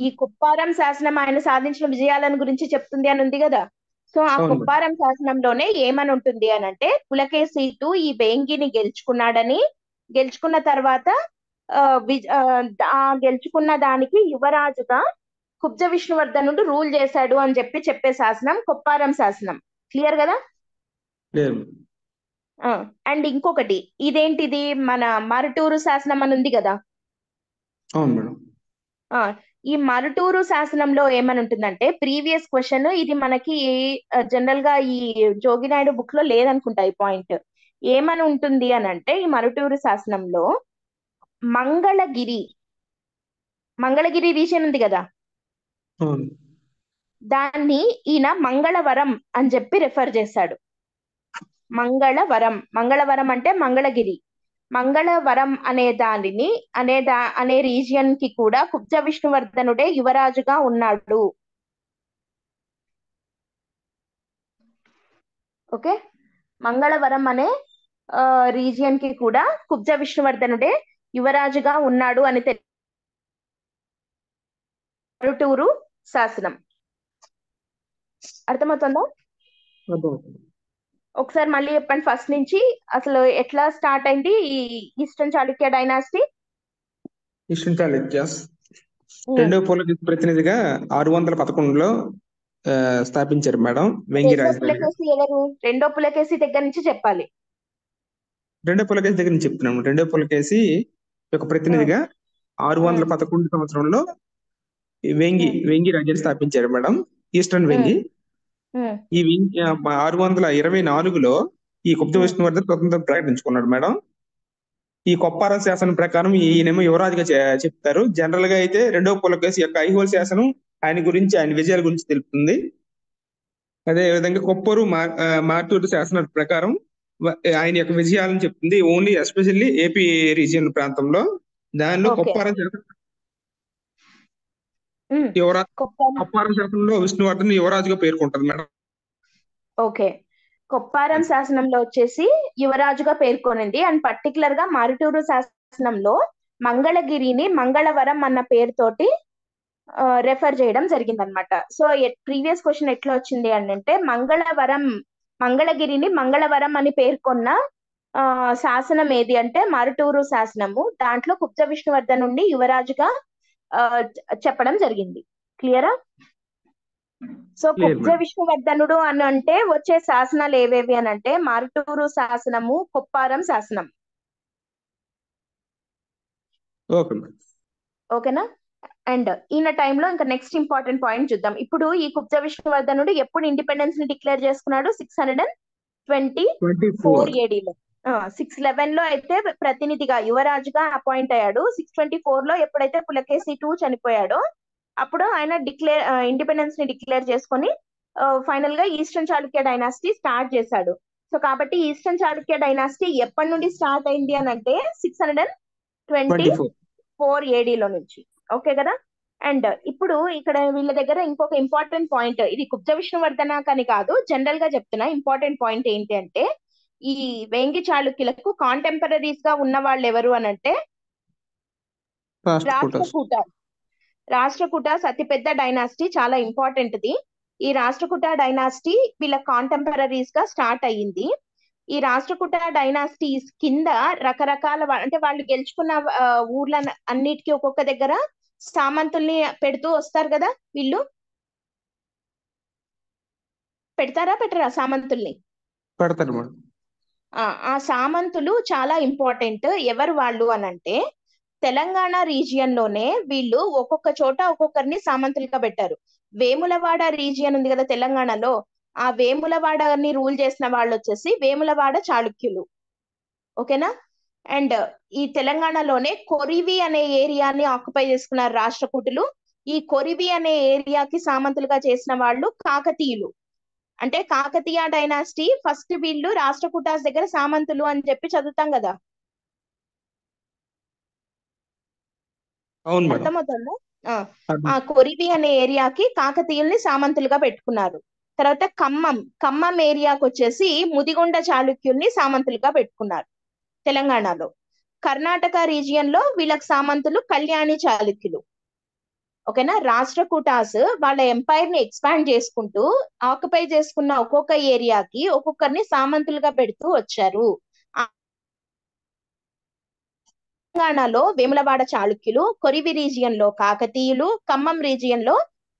Speaker 1: ఈ కొప్పారం శాసనం ఆయన సాధించిన విజయాలను గురించి చెప్తుంది అని ఉంది కదా. సో ఆ కొప్పారం శాసనంలోనే ఏమని ఉంటుంది అని అంటే పులకేశి II ఈ వేంగిని గెలుచుకున్న తర్వాత గెలుచుకున్న దానికి యువరాజుగా కుబ్జ విష్ణువర్ధనుడు రూల్ చేశాడు అని చెప్పే శాసనం కొప్పారం శాసనం. క్లియర్ కదా? అండ్ ఇంకొకటి ఇదేంటిది, మన మరుటూరు శాసనం అని ఉంది కదా. ఈ మరుటూరు శాసనంలో ఏమని ఉంటుందంటే ప్రీవియస్ క్వశ్చన్ ఇది మనకి జనరల్ గా ఈ జోగినాయుడు బుక్ లో లేదనుకుంటా ఈ పాయింట్. ఏమని ఉంటుంది అని అంటే ఈ మరుటూరు శాసనంలో మంగళగిరి రీజియన్ ఉంది కదా,
Speaker 3: అవును.
Speaker 1: దాన్ని ఈయన మంగళవరం అని చెప్పి రెఫర్ చేశాడు. మంగళవరం, మంగళవరం అంటే మంగళగిరి. మంగళవరం అనే దానిని అనే రీజియన్ కి కూడా కుబ్జ విష్ణువర్ధనుడే యువరాజుగా ఉన్నాడు. ఓకే, మంగళవరం అనే రీజియన్ కి కూడా కుబ్జ విష్ణువర్ధనుడే యువరాజుగా ఉన్నాడు అని మరుటూరు శాసనం. అర్థమవుతుందా?
Speaker 3: అర్థమవుతుంది.
Speaker 1: ఒకసారి మళ్ళీ చెప్పండి ఫస్ట్ నుంచి, అసలు ఎట్లా స్టార్ట్ అయింది ఈ eastern Chalukya dynasty?
Speaker 3: Eastern Chalukyas రెండవ పులకేశి ప్రతినిధిగా 611లో స్థాపించారు మేడం వేంగి
Speaker 1: రెండో
Speaker 3: రాజధాని.
Speaker 1: పులకేశి ఎవరు? రెండో పులకేశి దగ్గర నుంచి చెప్పాలి.
Speaker 3: రెండో పులకేశి దగ్గర నుంచి చెప్తున్నాము. రెండో పులకేశి యొక్క ప్రతినిధిగా 611 సంవత్సరంలో ఈ వేంగి రాజ్యాన్ని స్థాపించారు మేడం, ఈస్టర్న్ వేంగి. ఈ 624లో ఈ కుబ్జ విష్ణువర్ధన్ స్వతంత్రం ప్రకటించుకున్నాడు మేడం. ఈ కొప్పార శాసనం ప్రకారం ఈయనేమో యువరాజుగా చెప్తారు. జనరల్ గా అయితే రెండవ పులకేశి యొక్క ఐహోల్ శాసనం ఆయన గురించి, ఆయన విజయాల గురించి తెలుపుతుంది. అదే విధంగా కొప్పూరు మార్టూరు శాసనం ప్రకారం ఆయన యొక్క విజయాలను చెప్తుంది, ఓన్లీ ఎస్పెషల్లీ ఏపీ రీజియన్ ప్రాంతంలో. దానిలో కొప్పారం శాసనంలో విష్ణువర్ధన్ యువరాజుగా పేర్కొంటారు మేడం.
Speaker 1: ఓకే, కొప్పారం శాసనంలో వచ్చేసి యువరాజుగా పేర్కొనింది. అండ్ పర్టికులర్ గా మారుటూరు శాసనంలో మంగళగిరిని మంగళవరం అన్న పేరుతోటి రెఫర్ చేయడం జరిగింది అనమాట. సో ప్రీవియస్ క్వశ్చన్ ఎట్లా వచ్చింది అంటే, మంగళగిరిని మంగళవరం అని పేర్కొన్న శాసనం ఏది అంటే మారుటూరు శాసనము. దాంట్లో కుబ్జ విష్ణువర్ధన్ నుండి యువరాజుగా చెప్పడం జరిగింది. క్లియరా? సో కుబ్జ విష్ణువర్ధనుడు అని అంటే వచ్చే శాసనాలు ఏవేవి అని అంటే మారుటూరు శాసనము, కొప్పారం శాసనం. ఓకేనా? అండ్ ఈయన టైంలో ఇంకా నెక్స్ట్ ఇంపార్టెంట్ పాయింట్ చూద్దాం. ఇప్పుడు ఈ కుబ్జ విష్ణువర్ధనుడు ఎప్పుడు ఇండిపెండెన్స్ ని డిక్లేర్ చేసుకున్నాడు? 624 ఏడీలో. 611 లో అయితే ప్రతినిధిగా యువరాజుగా అపాయింట్ అయ్యాడు. 624 లో ఎప్పుడైతే పులకేశి II చనిపోయాడో అప్పుడు ఆయన ఇండిపెండెన్స్ ని డిక్లేర్ చేసుకొని ఫైనల్ గా ఈస్టర్న్ చాళుక్య డైనాసిటీ స్టార్ట్ చేశాడు. సో కాబట్టి ఈస్టర్న్ చాళుక్య డైనాసిటీ ఎప్పటి నుండి స్టార్ట్ అయింది అని అంటే 624 ఏడీలో నుంచి. ఓకే కదా? అండ్ ఇప్పుడు ఇక్కడ వీళ్ళ దగ్గర ఇంకొక ఇంపార్టెంట్ పాయింట్, ఇది కుబ్జ విష్ణువర్ధన కానీ కాదు, జనరల్ గా చెప్తున్నా ఇంపార్టెంట్ పాయింట్ ఏంటి అంటే, ఈ వేంగి చాళుక్యులకు కాంటెంపరీస్ గా ఉన్న వాళ్ళు ఎవరు అని అంటే రాష్ట్రకూటాస్ అతిపెద్ద డైనాసిటీ, చాలా ఇంపార్టెంట్ ది. ఈ రాష్ట్రకూట డైనాసిటీ వీళ్ళ కాంటెంపరీస్ గా స్టార్ట్ అయ్యింది. ఈ రాష్ట్రకూట డైనాసిటీస్ కింద రకరకాల అంటే వాళ్ళు గెలుచుకున్న ఊర్ల అన్నిటికీ ఒక్కొక్క దగ్గర సామంతుల్ని పెడుతూ వస్తారు కదా. వీళ్ళు పెడతారా పెట్టరా సామంతుల్ని?
Speaker 3: పెడతారు మేడం.
Speaker 1: ఆ సామంతులు చాలా ఇంపార్టెంట్. ఎవరు వాళ్ళు అనంటే తెలంగాణ రీజియన్ లోనే వీళ్ళు ఒక్కొక్క చోట ఒక్కొక్కరిని సామంతులుగా పెట్టారు. వేములవాడ రీజియన్ ఉంది కదా తెలంగాణలో, ఆ వేములవాడని రూల్ చేసిన వాళ్ళు వచ్చేసి వేములవాడ చాళుక్యులు. ఓకేనా? అండ్ ఈ తెలంగాణలోనే కొరివి అనే ఏరియాని ఆక్యుపై చేసుకున్నారు రాష్ట్రకూటులు. ఈ కొరివి అనే ఏరియాకి సామంతులుగా చేసిన వాళ్ళు కాకతీయులు. అంటే కాకతీయ డైనాసిటీ ఫస్ట్ వీళ్ళు రాష్ట్రకూటాస్ దగ్గర సామంతులు అని చెప్పి చదువుతాం కదా. అర్థమవుతుందా? ఆ కొరివి అనే ఏరియాకి కాకతీయుల్ని సామంతులుగా పెట్టుకున్నారు. తర్వాత ఖమ్మం ఏరియాకి వచ్చేసి ముదిగొండ చాళుక్యుల్ని సామంతులుగా పెట్టుకున్నారు తెలంగాణలో. కర్ణాటక రీజియన్ లో వీళ్ళకి సామంతులు కళ్యాణి చాళుక్యులు. ఓకేనా? రాష్ట్రకూటాస్ వాళ్ళ ఎంపైర్ ని ఎక్స్పాండ్ చేసుకుంటూ ఆక్యుపై చేసుకున్న ఒక్కొక్క ఏరియాకి ఒక్కొక్కరిని సామంతులుగా పెడుతూ వచ్చారు. తెలంగాణలో వేములవాడ చాళుక్యులు, కొరివి రీజియన్ లో కాకతీయులు, ఖమ్మం రీజియన్ లో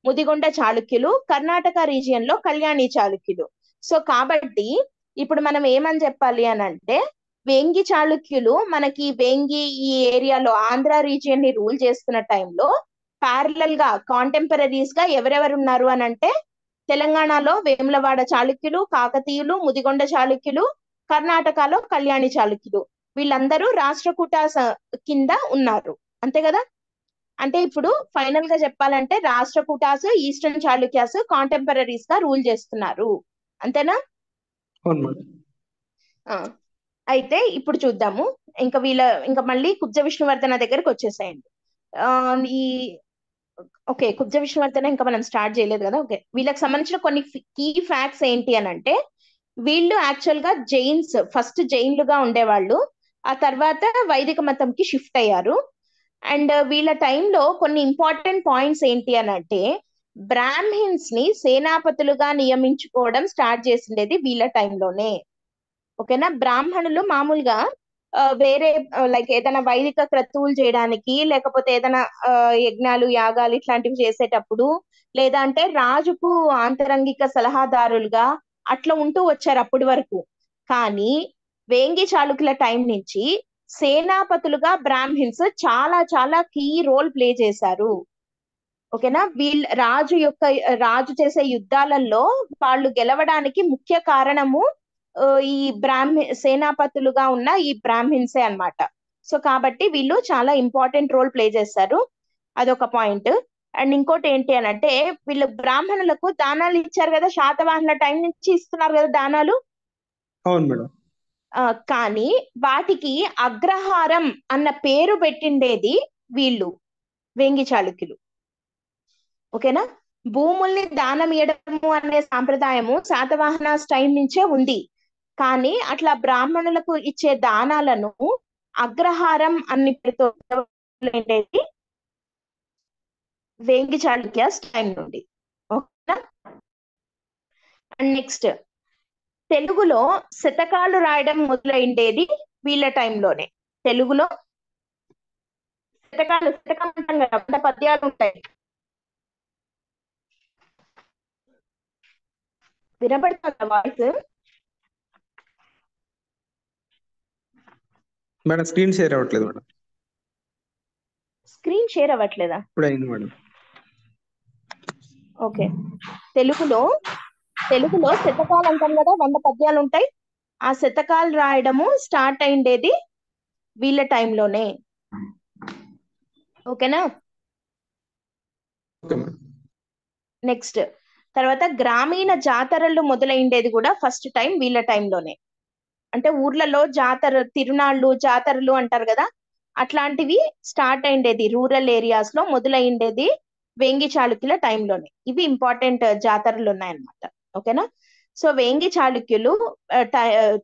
Speaker 1: ముదిగొండ చాళుక్యులు, కర్ణాటక రీజియన్ లో కళ్యాణి చాళుక్యులు. సో కాబట్టి ఇప్పుడు మనం ఏమని చెప్పాలి అని అంటే, వేంగి చాళుక్యులు మనకి వేంగి ఈ ఏరియాలో ఆంధ్ర రీజియన్ ని రూల్ చేస్తున్న టైంలో ప్యారలల్ గా కాంటెంపరీస్ గా ఎవరెవరు ఉన్నారు అని అంటే తెలంగాణలో వేములవాడ చాళుక్యులు, కాకతీయులు, ముదిగొండ చాళుక్యులు, కర్ణాటకలో కళ్యాణి చాళుక్యులు. వీళ్ళందరూ రాష్ట్రకూట కింద ఉన్నారు. అంతే కదా? అంటే ఇప్పుడు ఫైనల్ గా చెప్పాలంటే రాష్ట్రకూటాస్ ఈస్టర్న్ చాళుక్యాస్ కాంటెంపరీస్ గా రూల్ చేస్తున్నారు, అంతేనా?
Speaker 3: అవును మేడం.
Speaker 1: ఆ, అయితే ఇప్పుడు చూద్దాము. ఇంకా మళ్ళీ కుబ్జ విష్ణువర్ధన దగ్గరకు వచ్చేసేయండి. ఆ, ఈ ఓకే, కుబ్జ విష్ణువర్ధన ఇంకా మనం స్టార్ట్ చేయలేదు కదా. ఓకే, వీళ్ళకి సంబంధించిన కొన్ని కీ ఫ్యాక్ట్స్ ఏంటి అని అంటే, వీళ్ళు యాక్చువల్ గా జైన్స్, ఫస్ట్ జైన్లుగా ఉండేవాళ్ళు, ఆ తర్వాత వైదిక మతంకి షిఫ్ట్ అయ్యారు. అండ్ వీళ్ళ టైంలో కొన్ని ఇంపార్టెంట్ పాయింట్స్ ఏంటి అని అంటే, బ్రాహ్మిన్స్ ని సేనాపతులుగా నియమించుకోవడం స్టార్ట్ చేసిండేది వీళ్ళ టైంలోనే. ఓకేనా? బ్రాహ్మణులు మామూలుగా వేరే లైక్ ఏదైనా వైదిక క్రతువులు చేయడానికి, లేకపోతే ఏదైనా యజ్ఞాలు యాగాలు ఇట్లాంటివి చేసేటప్పుడు, లేదా అంటే రాజుకు ఆంతరంగిక సలహాదారులుగా అట్లా ఉంటూ వచ్చారు అప్పటి వరకు. కానీ వేంగి చాళుక్యుల టైం నుంచి సేనాపతులుగా బ్రాహ్మిన్స్ చాలా చాలా కీ రోల్ ప్లే చేశారు. ఓకేనా? రాజు చేసే యుద్ధాలలో వాళ్ళు గెలవడానికి ముఖ్య కారణము ఈ సేనాపతులుగా ఉన్న ఈ బ్రాహ్మిన్సే అన్నమాట. సో కాబట్టి వీళ్ళు చాలా ఇంపార్టెంట్ రోల్ ప్లే చేస్తారు, అదొక పాయింట్. అండ్ ఇంకోటి ఏంటి అని అంటే, వీళ్ళు బ్రాహ్మణులకు దానాలు ఇచ్చారు కదా, శాతవాహనుల టైం నుంచి ఇస్తున్నారు కదా దానాలు.
Speaker 3: అవును మేడం.
Speaker 1: కానీ వాటికి అగ్రహారం అన్న పేరు పెట్టిండేది వీళ్ళు వేంగి చాళుక్యులు. ఓకేనా? భూముల్ని దానం ఇవ్వడము అనే సాంప్రదాయము శాతవాహన టైం నుంచే ఉంది. కానీ అట్లా బ్రాహ్మణులకు ఇచ్చే దానాలను అగ్రహారం అన్ని పేరుతో ఉండేది వేంగి చాళుక్యాస్ టైం నుండి. ఓకేనా? అండ్ నెక్స్ట్, తెలుగులో శతకాలు రాయడం మొదలైండేది వీళ్ళ టైంలోనే. తెలుగులో శతకం అంటాం కదా, 100 పద్యాలు ఉంటాయి. వినపడుతుందా వాయిస్?
Speaker 3: మేడం స్క్రీన్ షేర్ అవ్వట్లేదు మేడం.
Speaker 1: స్క్రీన్ షేర్ అవ్వట్లేదా?
Speaker 3: ఇప్పుడు అయింది మేడం.
Speaker 1: ఓకే, తెలుగులో శతకాలు అంటాం కదా, 100 పద్యాలు ఉంటాయి. ఆ శతకాలు రాయడము స్టార్ట్ అయిండేది వీళ్ళ టైంలోనే. ఓకేనా?
Speaker 3: Okay madam.
Speaker 1: నెక్స్ట్, తర్వాత గ్రామీణ జాతరలు మొదలైండేది కూడా ఫస్ట్ టైం వీళ్ళ టైంలోనే. అంటే ఊర్లలో తిరునాళ్ళు జాతరలు అంటారు కదా, అట్లాంటివి స్టార్ట్ అయిండేది రూరల్ ఏరియాస్ లో మొదలైండేది వేంగి చాళుక్యుల టైంలోనే. ఇవి ఇంపార్టెంట్ జాతరలు ఉన్నాయన్నమాట. ఓకేనా? సో వేంగి చాళుక్యులు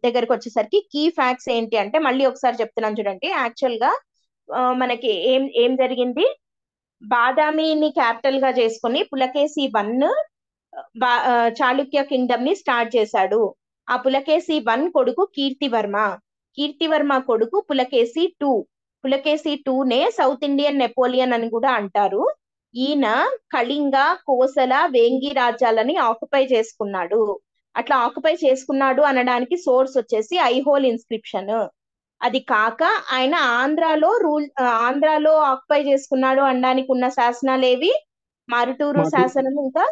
Speaker 1: దగ్గరకు వచ్చేసరికి కీ ఫ్యాక్ట్స్ ఏంటి అంటే, మళ్ళీ ఒకసారి చెప్తున్నాను చూడండి. యాక్చువల్ గా మనకి ఏం జరిగింది, బాదామిని క్యాపిటల్ గా చేసుకుని పులకేసి చాళుక్య కింగ్డమ్ ని స్టార్ట్ చేశాడు. ఆ పులకేసి 1 కొడుకు కీర్తివర్మ కొడుకు పులకేసి 2. పులకేసి 2 నే సౌత్ ఇండియన్ నెపోలియన్ అని కూడా అంటారు. ఈయన కళింగ, కోసల, వేంగి రాజ్యాలని ఆక్యుపై చేసుకున్నాడు. అట్లా ఆక్యుపై చేసుకున్నాడు అనడానికి సోర్స్ వచ్చేసి ఐహోల్ ఇన్స్క్రిప్షన్. అది కాక ఆయన ఆంధ్రాలో ఆక్యుపై చేసుకున్నాడు అనడానికి ఉన్న శాసనాలు ఏవి? మరుటూరు శాసనం, ఇంకా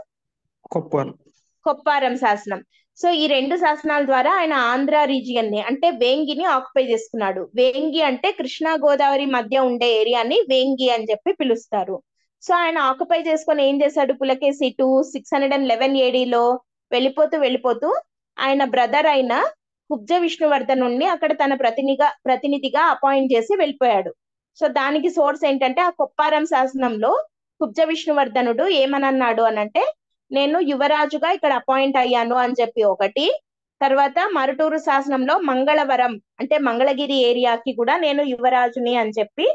Speaker 1: కొప్పారం శాసనం. సో ఈ 2 శాసనాల ద్వారా ఆయన ఆంధ్ర రీజియన్ ని, అంటే వేంగిని ఆక్యుపై చేసుకున్నాడు. వేంగి అంటే కృష్ణా గోదావరి మధ్య ఉండే ఏరియాని వేంగి అని చెప్పి పిలుస్తారు. సో ఆయన ఆక్యుపై చేసుకొని ఏం చేశాడు, పులకేసి 2 611 ఏడీలో వెళ్ళిపోతూ ఆయన బ్రదర్ అయిన కుబ్జ విష్ణువర్ధనుణ్ణి అక్కడ తన ప్రతినిధిగా అపాయింట్ చేసి వెళ్ళిపోయాడు. సో దానికి సోర్స్ ఏంటంటే, ఆ కొప్పారం శాసనంలో కుబ్జ విష్ణువర్ధనుడు ఏమనన్నాడు అనంటే, నేను యువరాజుగా ఇక్కడ అపాయింట్ అయ్యాను అని చెప్పి ఒకటి. తర్వాత మరుటూరు శాసనంలో మంగళవరం అంటే మంగళగిరి ఏరియాకి కూడా నేను యువరాజుని అని చెప్పి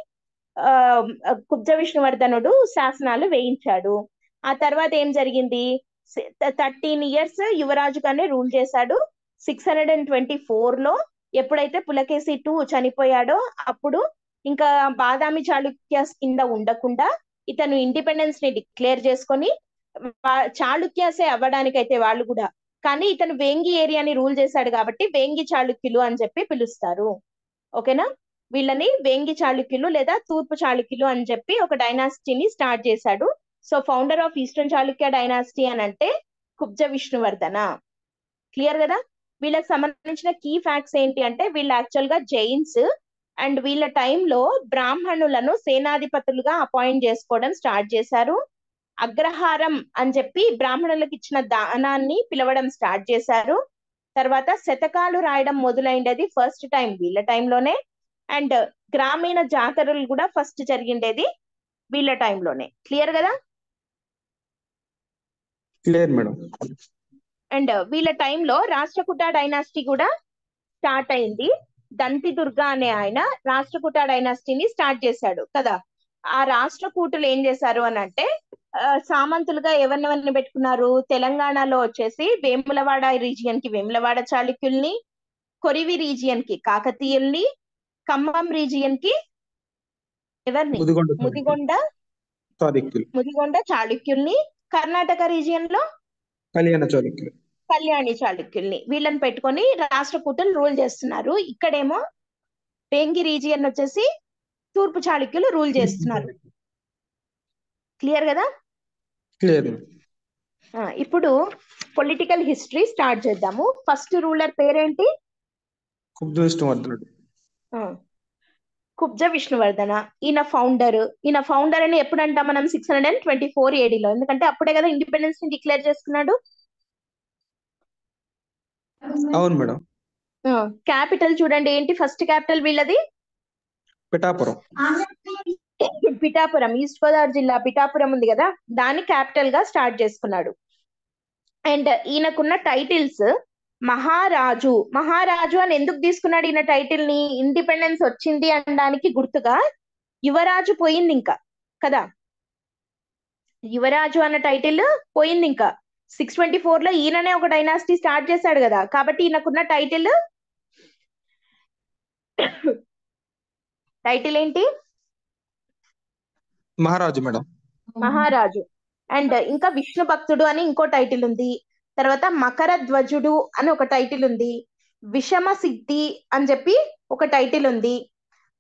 Speaker 1: కుబ్జ విష్ణువర్ధనుడు శాసనాలు వేయించాడు. ఆ తర్వాత ఏం జరిగింది, 13 years యువరాజుగానే రూల్ చేశాడు. 624 లో ఎప్పుడైతే పులకేసి 2 చనిపోయాడో, అప్పుడు ఇంకా బాదామి చాళుక్యాస్ కింద ఉండకుండా ఇతను ఇండిపెండెన్స్ ని డిక్లేర్ చేసుకొని చాళుక్యాసే అవ్వడానికైతే వాళ్ళు కూడా, కానీ ఇతను వేంగి ఏరియాని రూల్ చేశాడు కాబట్టి వేంగి చాళుక్యులు అని చెప్పి పిలుస్తారు. ఓకేనా? వీళ్ళని వేంగి చాళుక్యులు లేదా తూర్పు చాళుక్యులు అని చెప్పి ఒక డైనాసిటీని స్టార్ట్ చేశాడు. So founder of eastern Chalukya dynasty అని అంటే కుబ్జ విష్ణువర్ధన. క్లియర్ కదా? వీళ్ళకి సంబంధించిన కీ ఫ్యాక్ట్స్ ఏంటి అంటే, వీళ్ళు యాక్చువల్ గా జైన్స్ అండ్ వీళ్ళ టైంలో బ్రాహ్మణులను సేనాధిపతులుగా అపాయింట్ చేసుకోవడం స్టార్ట్ చేశారు. అగ్రహారం అని చెప్పి బ్రాహ్మణులకు ఇచ్చిన దానాన్ని పిలవడం స్టార్ట్ చేశారు. తర్వాత శతకాలు రాయడం మొదలైండేది ఫస్ట్ టైం వీళ్ళ టైంలోనే. అండ్ గ్రామీణ జాతరలు కూడా ఫస్ట్ జరిగిండేది వీళ్ళ టైంలోనే. క్లియర్ కదా?
Speaker 3: Clear madam.
Speaker 1: అండ్ వీళ్ళ టైంలో రాష్ట్రకూట డైనాసిటీ కూడా స్టార్ట్ అయింది. దంతి దుర్గా అనే ఆయన రాష్ట్రకూట డైనాసిటీని స్టార్ట్ చేశాడు కదా. ఆ రాష్ట్రకూటులు ఏం చేశారు అని అంటే సామంతులుగా ఎవరినెవరిని పెట్టుకున్నారు? తెలంగాణలో వచ్చేసి వేములవాడ రీజియన్ కి వేములవాడ చాళుక్యుల్ని, కొరివి రీజియన్ కి కాకతీయుల్ని, ఖమ్మం రీజియన్ కి ఎవరిని? ముదిగొండ చాళుక్యుల్ని, కర్ణాటక రీజియన్ లో కళ్యాణి చాళుక్యుల్ని, వీళ్ళని పెట్టుకొని రాష్ట్రకూటులు రూల్ చేస్తున్నారు. ఇక్కడేమో వేంగి రీజియన్ వచ్చేసి తూర్పు చాళుక్యులు రూల్ చేస్తున్నారు. క్లియర్ కదా?
Speaker 3: క్లియర్.
Speaker 1: ఇప్పుడు పొలిటికల్ హిస్టరీ స్టార్ట్ చేద్దాము. ఫస్ట్ రూలర్ పేరేంటి? కుబ్జ విష్ణువర్ధన. ఈయన ఫౌండర్ అని ఎప్పుడు అంటాం మనం? 624 AD లో. ఎందుకంటే అప్పుడే కదా ఇండిపెండెన్స్ ని డిక్లేర్ చేసుకున్నాడు.
Speaker 3: అవును మేడం.
Speaker 1: క్యాపిటల్ చూడండి, ఏంటి ఫస్ట్ క్యాపిటల్ వీళ్ళది? పిఠాపురం. ఈస్ట్ గోదావరి జిల్లా పిఠాపురం ఉంది కదా, దాన్ని క్యాపిటల్ గా స్టార్ట్ చేసుకున్నాడు. అండ్ ఈయనకున్న టైటిల్స్ మహారాజు. మహారాజు అని ఎందుకు తీసుకున్నాడు ఈయన టైటిల్ ని? ఇండిపెండెన్స్ వచ్చింది అనడానికి గుర్తుగా. యువరాజు పోయింది ఇంకా కదా, యువరాజు అన్న టైటిల్ పోయింది ఇంకా. 624 లో ఈయననే ఒక డైనాసిటీ స్టార్ట్ చేశాడు కదా, కాబట్టి ఈయనకున్న టైటిల్ ఏంటి?
Speaker 3: మహారాజు మేడం.
Speaker 1: మహారాజు. అండ్ ఇంకా విష్ణు భక్తుడు అని ఇంకో టైటిల్ ఉంది. తర్వాత మకర ధ్వజుడు అని ఒక టైటిల్ ఉంది. విషమ సిద్ధి అని చెప్పి ఒక టైటిల్ ఉంది.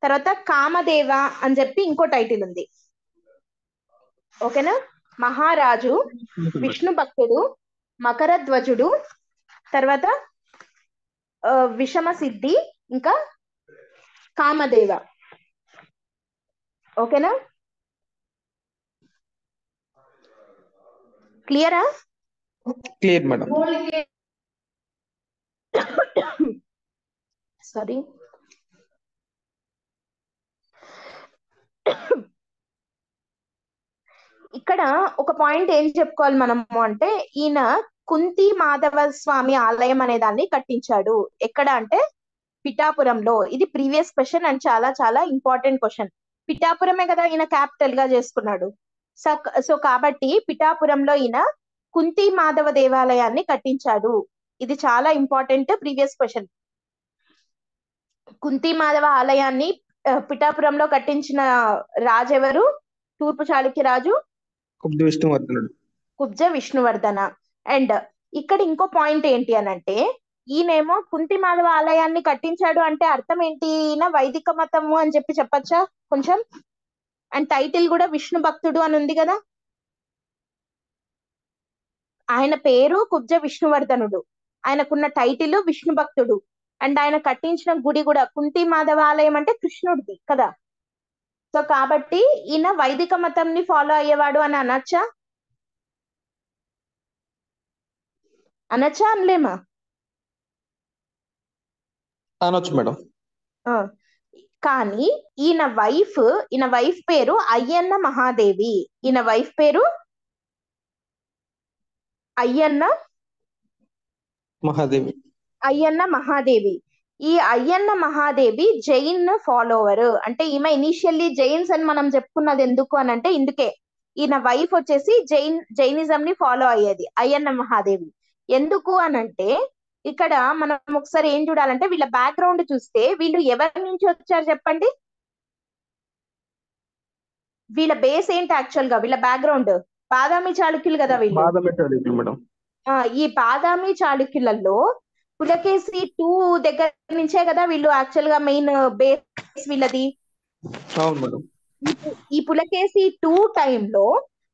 Speaker 1: తర్వాత కామదేవ అని చెప్పి ఇంకో టైటిల్ ఉంది. ఓకేనా? మహారాజు, విష్ణు భక్తుడు, మకర ధ్వజుడు, తర్వాత విషమ సిద్ధి, ఇంకా కామదేవ. ఓకేనా? క్లియరా?
Speaker 3: Clear madam.
Speaker 1: సారీ. ఇక్కడ ఒక పాయింట్ ఏం చెప్పుకోవాలి మనము అంటే, ఈయన కుంతి మాధవ స్వామి ఆలయం అనే దాన్ని కట్టించాడు. ఎక్కడ అంటే పిఠాపురంలో. ఇది ప్రీవియస్ క్వశ్చన్ అండ్ చాలా చాలా ఇంపార్టెంట్ క్వశ్చన్. పిఠాపురమే కదా ఈయన క్యాపిటల్ గా చేసుకున్నాడు. సో కాబట్టి పిఠాపురంలో ఈయన కుంతి మాధవ దేవాలయాన్ని కట్టించాడు. ఇది చాలా important previous question. Kunti Madhava ఆలయాన్ని పిఠాపురంలో కట్టించిన రాజు ఎవరు? తూర్పు చాళుక్య రాజు కుబ్జ విష్ణువర్ధన. అండ్ ఇక్కడ ఇంకో పాయింట్ ఏంటి అని అంటే, ఈయనేమో కుంతి మాధవ ఆలయాన్ని కట్టించాడు అంటే అర్థం ఏంటి? ఈయన వైదిక మతము అని చెప్పి చెప్పచ్చా కొంచెం? అండ్ టైటిల్ కూడా విష్ణు భక్తుడు అని ఉంది కదా. ఆయన పేరు కుబ్జ విష్ణువర్ధనుడు, ఆయనకున్న టైటిల్ విష్ణు భక్తుడు. అండ్ ఆయన కట్టించిన గుడి కూడా కుంతి మాధవ ఆలయం అంటే కృష్ణుడిది కదా. సో కాబట్టి ఈయన వైదిక మతంని ఫాలో అయ్యేవాడు అని అనొచ్చా? అనలేమా?
Speaker 3: అనొచ్చు మేడం.
Speaker 1: కానీ ఈయన వైఫ్ పేరు అయ్యన్న మహాదేవి. ఈయన వైఫ్ పేరు అయ్యన్న మహాదేవి. ఈ అయ్యన్న మహాదేవి జైన్ ఫాలోవర్. అంటే ఈమె ఇనిషియల్లీ జైన్స్ అని మనం చెప్పుకున్నది ఎందుకు అని అంటే ఇందుకే. ఈయన వైఫ్ వచ్చేసి జైనిజం ని ఫాలో అయ్యేది అయ్యన్న మహాదేవి. ఎందుకు అనంటే ఇక్కడ మనం ఒకసారి ఏం చూడాలంటే, వీళ్ళ బ్యాక్గ్రౌండ్ చూస్తే వీళ్ళు ఎవరి నుంచి వచ్చారు చెప్పండి? వీళ్ళ బేస్ ఏంటి యాక్చువల్ గా? వీళ్ళ బ్యాక్గ్రౌండ్ బాదామి చాళుక్యులు కదా వీళ్ళు. ఈ బాదామి చాళుక్యులలో పులకేసి 2 దగ్గర నుంచే కదా వీళ్ళు యాక్చువల్ గా మెయిన్ బేస్ వీళ్ళది. ఈ పులకేసి 2 టైంలో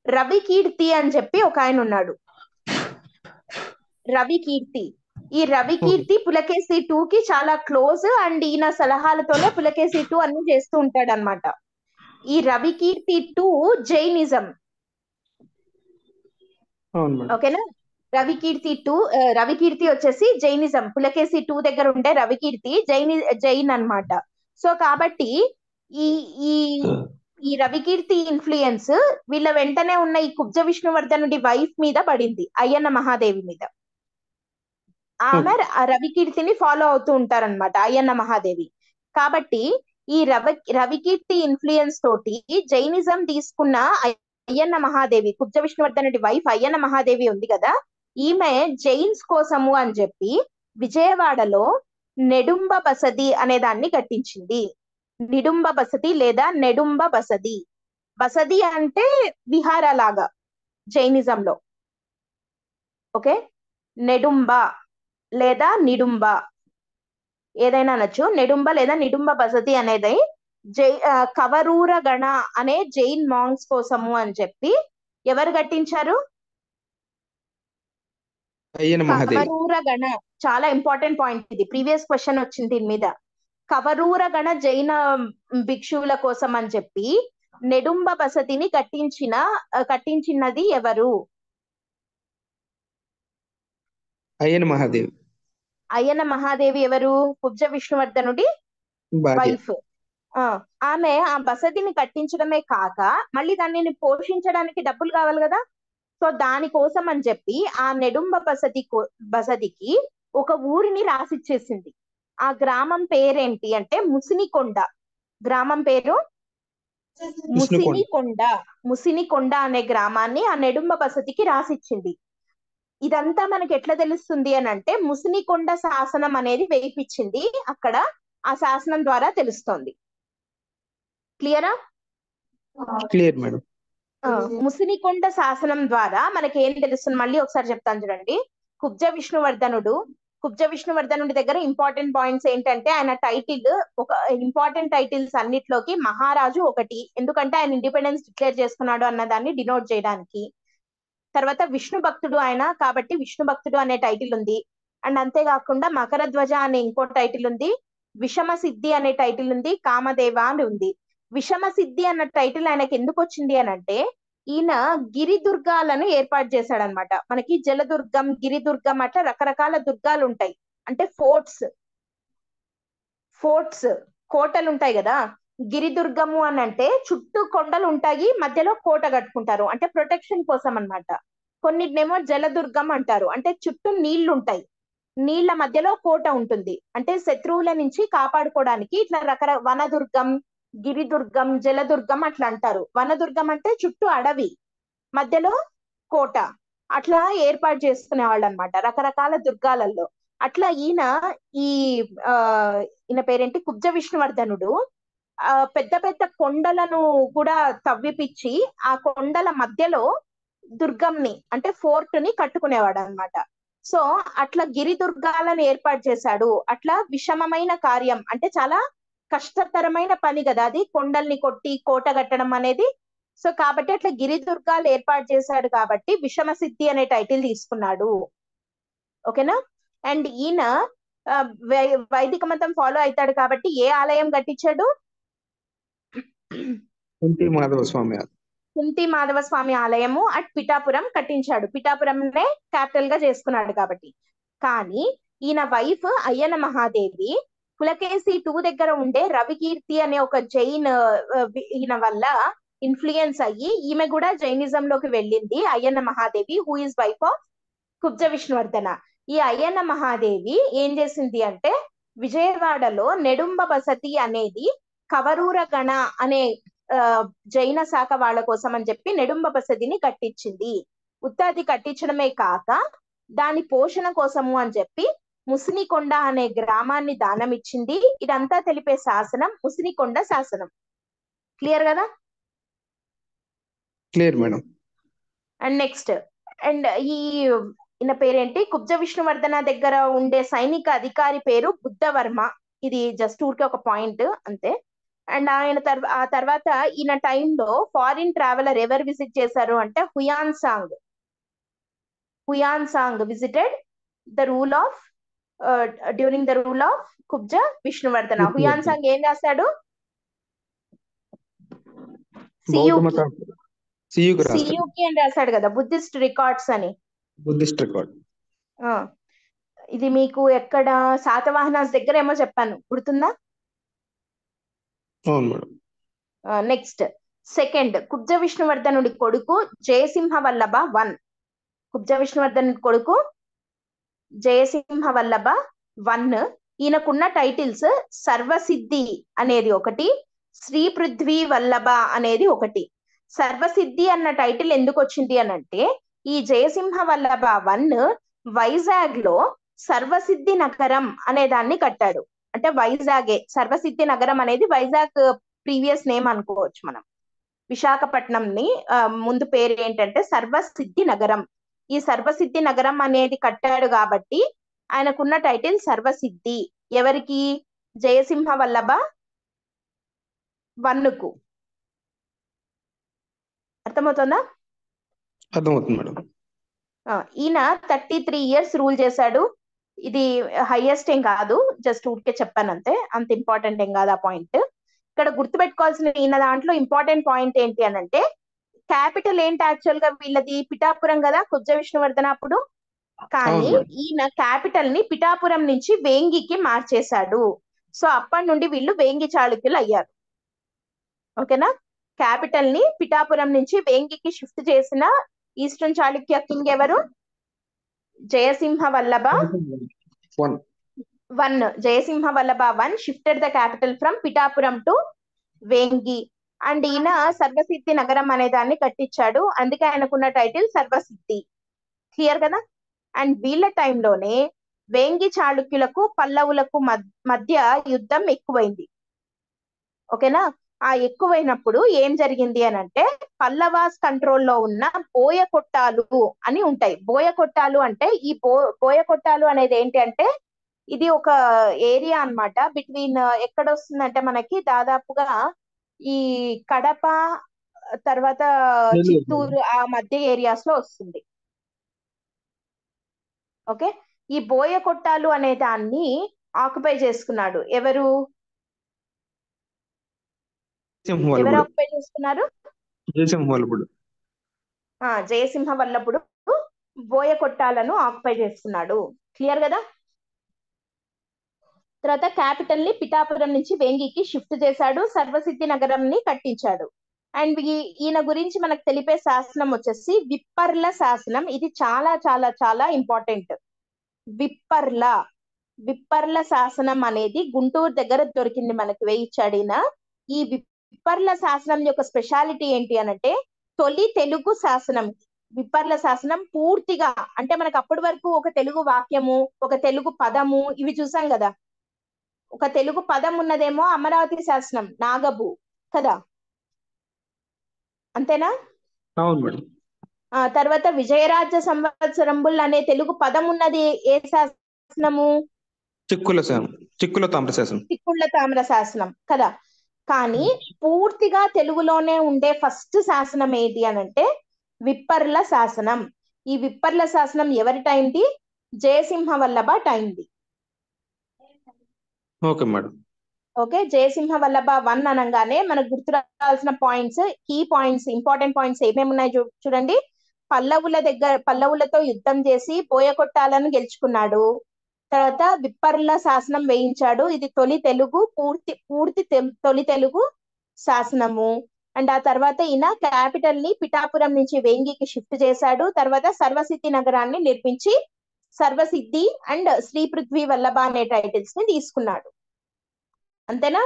Speaker 1: రవి కీర్తి అని చెప్పి ఒక ఆయన ఉన్నాడు. రవి కీర్తి ఈ రవికీర్తి పులకేశి 2 కి చాలా క్లోజ్ అండ్ ఈయన సలహాలతోనే పులకేశి 2 అన్ని చేస్తూ ఉంటాడు అనమాట. ఈ రవికీర్తి 2 జైనిజం.
Speaker 3: అవును మేడం.
Speaker 1: ఓకేనా? రవికీర్తి వచ్చేసి జైనిజం. పులకేశి 2 దగ్గర ఉండే రవికీర్తి జైన్ అన్నమాట. సో కాబట్టి ఈ ఈ ఈ రవికీర్తి ఇన్ఫ్లుయెన్స్ వీళ్ళ వెంటనే ఉన్న ఈ కుబ్జ విష్ణువర్ధనుడి వైఫ్ మీద పడింది, అయ్యన్న మహాదేవి మీద. ఆమె రవికీర్తిని ఫాలో అవుతూ ఉంటారన్నమాట, అయ్యన్న మహాదేవి. కాబట్టి ఈ రవికీర్తి ఇన్ఫ్లుయెన్స్ తోటి జైనిజం తీసుకున్న అయ్యన్న మహాదేవి, కుబ్జ విష్ణువర్ధనుడి వైఫ్ అయ్యన్న మహాదేవి ఉంది కదా, ఈమె జైన్స్ కోసము అని చెప్పి విజయవాడలో నెడుంబ బసది అనే దాన్ని కట్టించింది. నిడుంబ బసది లేదా నెడుంబ బసది. బసది అంటే విహార లాగా జైనిజంలో. ఓకే, నెడుంబ లేదా నిడుంబ ఏదైనా అనొచ్చు. నెడుంబ లేదా నిడుంబ బసది అనేది కవరూర గణ అనే జైన్ మాంగ్స్ కోసము అని చెప్పి ఎవరు కట్టించారు?
Speaker 3: అయ్యన్న మహాదేవి.
Speaker 1: కవరూర గణ, చాలా ఇంపార్టెంట్ పాయింట్ ఇది, ప్రీవియస్ క్వశ్చన్ వచ్చింది దీని మీద. కవరూర గణ జైన భిక్షువుల కోసం అని చెప్పి నెడుంబ బసతిని కట్టించినది ఎవరు?
Speaker 3: అయ్యన్న మహాదేవి.
Speaker 1: అయ్యన్న మహాదేవి ఎవరు? కుబ్జ విష్ణువర్ధనుడి
Speaker 3: భార్య.
Speaker 1: వైఫ్. ఆమె ఆ బసతిని కట్టించడమే కాక మళ్ళీ దానిని పోషించడానికి డబ్బులు కావాలి కదా. సో దానికోసం అని చెప్పి ఆ నెడుంబ బసతికి ఒక ఊరిని రాసిచ్చేసింది. ఆ గ్రామం పేరేంటి అంటే ముసినికొండ. గ్రామం పేరు ముసినికొండ అనే గ్రామాన్ని ఆ నెడుంబ బసతికి రాసిచ్చింది. ఇదంతా మనకి ఎట్లా తెలుస్తుంది అని అంటే ముసినికొండ శాసనం అనేది వేయించింది అక్కడ, ఆ శాసనం ద్వారా తెలుస్తోంది. క్లియరా?
Speaker 3: Clear madam.
Speaker 1: ముసినికొండ శాసనం ద్వారా మనకి ఏం తెలుస్తుంది, మళ్ళీ ఒకసారి చెప్తాను చూడండి. కుబ్జ విష్ణువర్ధనుడి దగ్గర ఇంపార్టెంట్ పాయింట్స్ ఏంటంటే ఆయన టైటిల్, ఒక ఇంపార్టెంట్ టైటిల్స్ అన్నిట్లోకి మహారాజు ఒకటి, ఎందుకంటే ఆయన ఇండిపెండెన్స్ డిక్లేర్ చేసుకున్నాడు అన్న దాన్ని డినోట్ చేయడానికి. తర్వాత విష్ణు భక్తుడు ఆయన, కాబట్టి విష్ణు భక్తుడు అనే టైటిల్ ఉంది. అండ్ అంతేకాకుండా మకర ధ్వజ అనే ఇంకో టైటిల్ ఉంది, విషమ సిద్ధి అనే టైటిల్ ఉంది, కామదేవ అని ఉంది. విషమ సిద్ధి అన్న టైటిల్ ఆయనకి ఎందుకు వచ్చింది అని అంటే ఈయన గిరిదుర్గాలను ఏర్పాటు చేశాడనమాట. మనకి జలదుర్గం, గిరిదుర్గం అట్లా రకరకాల దుర్గాలు ఉంటాయి. అంటే ఫోర్ట్స్ కోటలు ఉంటాయి కదా. గిరిదుర్గము అని అంటే చుట్టూ కొండలు ఉంటాయి, మధ్యలో కోట కట్టుకుంటారు, అంటే ప్రొటెక్షన్ కోసం అన్నమాట. కొన్నిటినేమో జలదుర్గం అంటారు, అంటే చుట్టూ నీళ్లు ఉంటాయి, నీళ్ల మధ్యలో కోట ఉంటుంది, అంటే శత్రువుల నుంచి కాపాడుకోవడానికి. ఇట్లా వనదుర్గం, గిరిదుర్గం, జలదుర్గం అట్లా అంటారు. వనదుర్గం అంటే చుట్టూ అడవి, మధ్యలో కోట, అట్లా ఏర్పాటు చేసుకునే వాళ్ళు అనమాట రకరకాల దుర్గాలలో. అట్లా ఈయన పేరేంటి, కుబ్జ విష్ణువర్ధనుడు పెద్ద పెద్ద కొండలను కూడా తవ్విపిచ్చి ఆ కొండల మధ్యలో దుర్గంని అంటే ఫోర్ట్ ని కట్టుకునేవాడు అనమాట. సో అట్లా గిరిదుర్గాలను ఏర్పాటు చేశాడు. అట్లా విషమమైన కార్యం అంటే చాలా కష్టతరమైన పని కదా అది, కొండల్ని కొట్టి కోట కట్టడం అనేది. సో కాబట్టి అట్లా గిరిదుర్గాలు ఏర్పాటు చేశాడు కాబట్టి విషమ సిద్ధి అనే టైటిల్ తీసుకున్నాడు. ఓకేనా? అండ్ ఈయన వైదిక మతం ఫాలో అవుతాడు కాబట్టి ఏ ఆలయం కట్టించాడు?
Speaker 3: కుంతి మాధవ స్వామి
Speaker 1: ఆలయము అట్ పిఠాపురం కట్టించాడు. పిఠాపురంనే క్యాపిటల్ గా చేసుకున్నాడు కాబట్టి. కానీ ఈయన వైఫ్ అయ్యన్న మహాదేవి పులకేశి 2 దగ్గర ఉండే రవికీర్తి అనే ఒక జైన్ ఈయన వల్ల ఇన్ఫ్లుయెన్స్ అయ్యి ఈమె కూడా జైనిజం లోకి వెళ్ళింది. Ayyana Mahadevi who is wife of Kubja Vishnuvardhana. ఈ అయ్యన్న మహాదేవి ఏం చేసింది అంటే విజయవాడలో నెడుంబ బసతి అనేది కవరూర గణ అనే జైన శాఖ వాళ్ళ కోసం అని చెప్పి నెడుంబ బసతిని కట్టించింది. ఉత్తాది కట్టించడమే కాక దాని పోషణ కోసము అని చెప్పి ముసినికొండ అనే గ్రామాన్ని దానం ఇచ్చింది. ఇదంతా తెలిపే శాసనం ముసినికొండ శాసనం. క్లియర్ కదా?
Speaker 3: Clear madam.
Speaker 1: And next, and ఈయన పేరేంటి, కుబ్జ విష్ణువర్ధన దగ్గర ఉండే సైనిక అధికారి పేరు బుద్ధవర్మ. ఇది జస్ట్ ఊరికే ఒక పాయింట్ అంతే. అండ్ ఆ తర్వాత ఈయన టైంలో ఫారిన్ ట్రావెలర్ ఎవరు విజిట్ చేశారు అంటే Hiuen Tsang visited the rule of during the rule of Kubja Vishnuvardhana. Hiuen Tsang ఏం రాశాడు?
Speaker 3: బౌద్ధ మత సియుకి రాస్తాడు.
Speaker 1: సియుకి అని రాశాడు కదా, బుద్ధిస్ట్ రికార్డ్స్ అని.
Speaker 3: Buddhist record.
Speaker 1: ఇది మీకు ఎక్కడ శాతవాహనాస్ దగ్గర ఏమో చెప్పాను, గుర్తుందా?
Speaker 3: అవును మేడం.
Speaker 1: నెక్స్ట్ సెకండ్, కుబ్జ విష్ణువర్ధనుడి కొడుకు జయసింహ వల్లభ 1. కుబ్జ విష్ణువర్ధనుడి కొడుకు జయసింహ వల్లభ 1. ఈయనకున్న టైటిల్స్ సర్వసిద్ధి అనేది ఒకటి, శ్రీ పృథ్వీ వల్లభ అనేది ఒకటి. సర్వసిద్ధి అన్న టైటిల్ ఎందుకు వచ్చింది అని అంటే, ఈ జయసింహ వల్లభ 1 వైజాగ్ లో సర్వసిద్ధి నగరం అనే దాన్ని కట్టాడు. అంటే వైజాగే సర్వసిద్ధి నగరం అనేది వైజాగ్ ప్రీవియస్ నేమ్ అనుకోవచ్చు మనం. విశాఖపట్నంని ముందు పేరు ఏంటంటే సర్వసిద్ధి నగరం. ఈ సర్వసిద్ధి నగరం అనేది కట్టాడు కాబట్టి ఆయనకున్న టైటిల్ సర్వసిద్ధి. ఎవరికి? జయసింహ వల్లభ 1కు. అర్థమవుతుందా?
Speaker 3: అర్థమవుతుంది మేడం.
Speaker 1: ఈయన 33 years రూల్ చేశాడు. ఇది హైయెస్ట్ ఏం కాదు, జస్ట్ ఊరికే చెప్పాను అంతే, అంత ఇంపార్టెంట్ ఏం కాదు ఆ పాయింట్. ఇక్కడ గుర్తుపెట్టుకోవాల్సిన ఈయన దాంట్లో ఇంపార్టెంట్ పాయింట్ ఏంటి అని అంటే, క్యాపిటల్ ఏంటి యాక్చువల్ గా వీళ్ళది? పిఠాపురం కదా కుబ్జ విష్ణువర్ధన అప్పుడు. కానీ ఈయన క్యాపిటల్ ని పిఠాపురం నుంచి వేంగికి మార్చేశాడు. సో అప్పటి నుండి వీళ్ళు వేంగి చాళుక్యులు అయ్యారు. ఓకేనా? క్యాపిటల్ ని పిఠాపురం నుంచి వేంగికి షిఫ్ట్ చేసిన ఈస్టర్న్ చాళుక్య కింగ్ ఎవరు? Jayasimha Vallabha 1. Jayasimha Vallabha 1 shifted the capital from Pithapuram to Vengi. And ఈయన సర్వసిద్ధి నగరం అనే దాన్ని కట్టించాడు, అందుకే ఆయనకున్న టైటిల్ సర్వసిద్ధి. క్లియర్ కదా? అండ్ వీళ్ళ టైంలోనే వేంగి చాళుక్యులకు పల్లవులకు మధ్య యుద్ధం ఎక్కువైంది. ఓకేనా? ఆ ఎక్కువైనప్పుడు ఏం జరిగింది అని అంటే, పల్లవాస్ కంట్రోల్లో ఉన్న బోయకొట్టాలు అని ఉంటాయి. బోయకొట్టాలు అంటే, ఈ బోయకొట్టాలు అనేది ఏంటి అంటే, ఇది ఒక ఏరియా అన్నమాట బిట్వీన్ ఎక్కడ వస్తుందంటే మనకి దాదాపుగా ఈ కడప తర్వాత చిత్తూరు ఆ మధ్య ఏరియాస్ లో వస్తుంది. ఓకే, ఈ బోయకొట్టాలు అనే దాన్ని ఆక్యుపై చేసుకున్నాడు. ఎవరు ఆక్యుపై చేసుకున్నారు? జయసింహ వల్లభుడు బోయకొట్టాలను ఆక్యుపై చేసుకున్నాడు. క్లియర్ కదా? తర్వాత క్యాపిటల్ ని పిఠాపురం నుంచి వేంగికి షిఫ్ట్ చేశాడు, సర్వసిద్ధి నగరం ని కట్టించాడు. అండ్ ఈయన గురించి మనకు తెలిపే శాసనం వచ్చేసి విప్పర్ల శాసనం. ఇది చాలా చాలా చాలా ఇంపార్టెంట్. విప్పర్ల శాసనం అనేది గుంటూరు దగ్గర దొరికింది మనకి, వేయించాడు ఈయన. ఈ విప్పర్ల శాసనం యొక్క స్పెషాలిటీ ఏంటి అనంటే, తొలి తెలుగు శాసనం. విప్పర్ల శాసనం పూర్తిగా అంటే మనకు అప్పటి వరకు ఒక తెలుగు వాక్యము, ఒక తెలుగు పదము ఇవి చూసాం కదా. ఒక తెలుగు పదం ఉన్నదేమో అమరావతి శాసనం, నాగబు కదా, అంతేనా?
Speaker 3: అవును మేడం.
Speaker 1: తర్వాత విజయరాజ్య సంవత్సరంబుల్ అనే తెలుగు పదం ఉన్నది ఏ శాసనము? చిక్కుళ్ళ తామ్ర శాసనం కదా. కానీ పూర్తిగా తెలుగులోనే ఉండే ఫస్ట్ శాసనం ఏది అనంటే విప్పర్ల శాసనం. ఈ విప్పర్ల శాసనం ఎవరి టైంది? జయసింహ వల్లభ టైంది.
Speaker 3: Okay madam.
Speaker 1: Okay, Jayasimha Vallabha 1 అనగానే మనకు గుర్తు రావాల్సిన points, key points, important points ఏమేమి ఉన్నాయి చూడండి. పల్లవులతో యుద్ధం చేసి బోయకొట్టాలను గెలుచుకున్నాడు. తర్వాత విప్పర్ల శాసనం వేయించాడు. ఇది తొలి తెలుగు తొలి తెలుగు శాసనము. అండ్ ఆ తర్వాత ఈయన క్యాపిటల్ ని పిఠాపురం నుంచి వేంగికి షిఫ్ట్ చేశాడు. తర్వాత సర్వసిద్ధి నగరాన్ని నిర్మించి సర్వసిద్ధి అండ్ శ్రీ పృథ్వీ వల్లభ అనే టైటిల్స్ ని తీసుకున్నాడు. అంతేనా?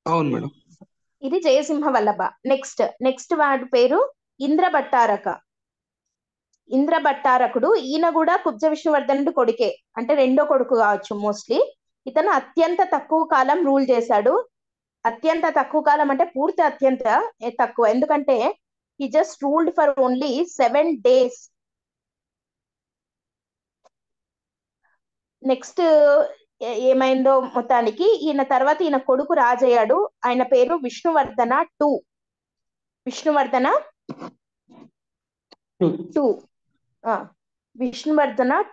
Speaker 3: అవును మేడం.
Speaker 1: ఇది జయసింహ వల్లభ. నెక్స్ట్ వాడి పేరు ఇంద్రభట్టారకుడు. ఈయన కూడా కుబ్జ విష్ణువర్ధనుడి కొడుకే, అంటే రెండో కొడుకు కావచ్చు మోస్ట్లీ. ఇతను అత్యంత తక్కువ కాలం రూల్ చేశాడు. అత్యంత తక్కువ కాలం అంటే పూర్తి అత్యంత తక్కువ, ఎందుకంటే he just ruled for only 7 days. Next ఏమైందో మొత్తానికి, ఈయన తర్వాత ఈయన కొడుకు రాజయ్యాడు. ఆయన పేరు విష్ణువర్ధన 2. విష్ణువర్ధన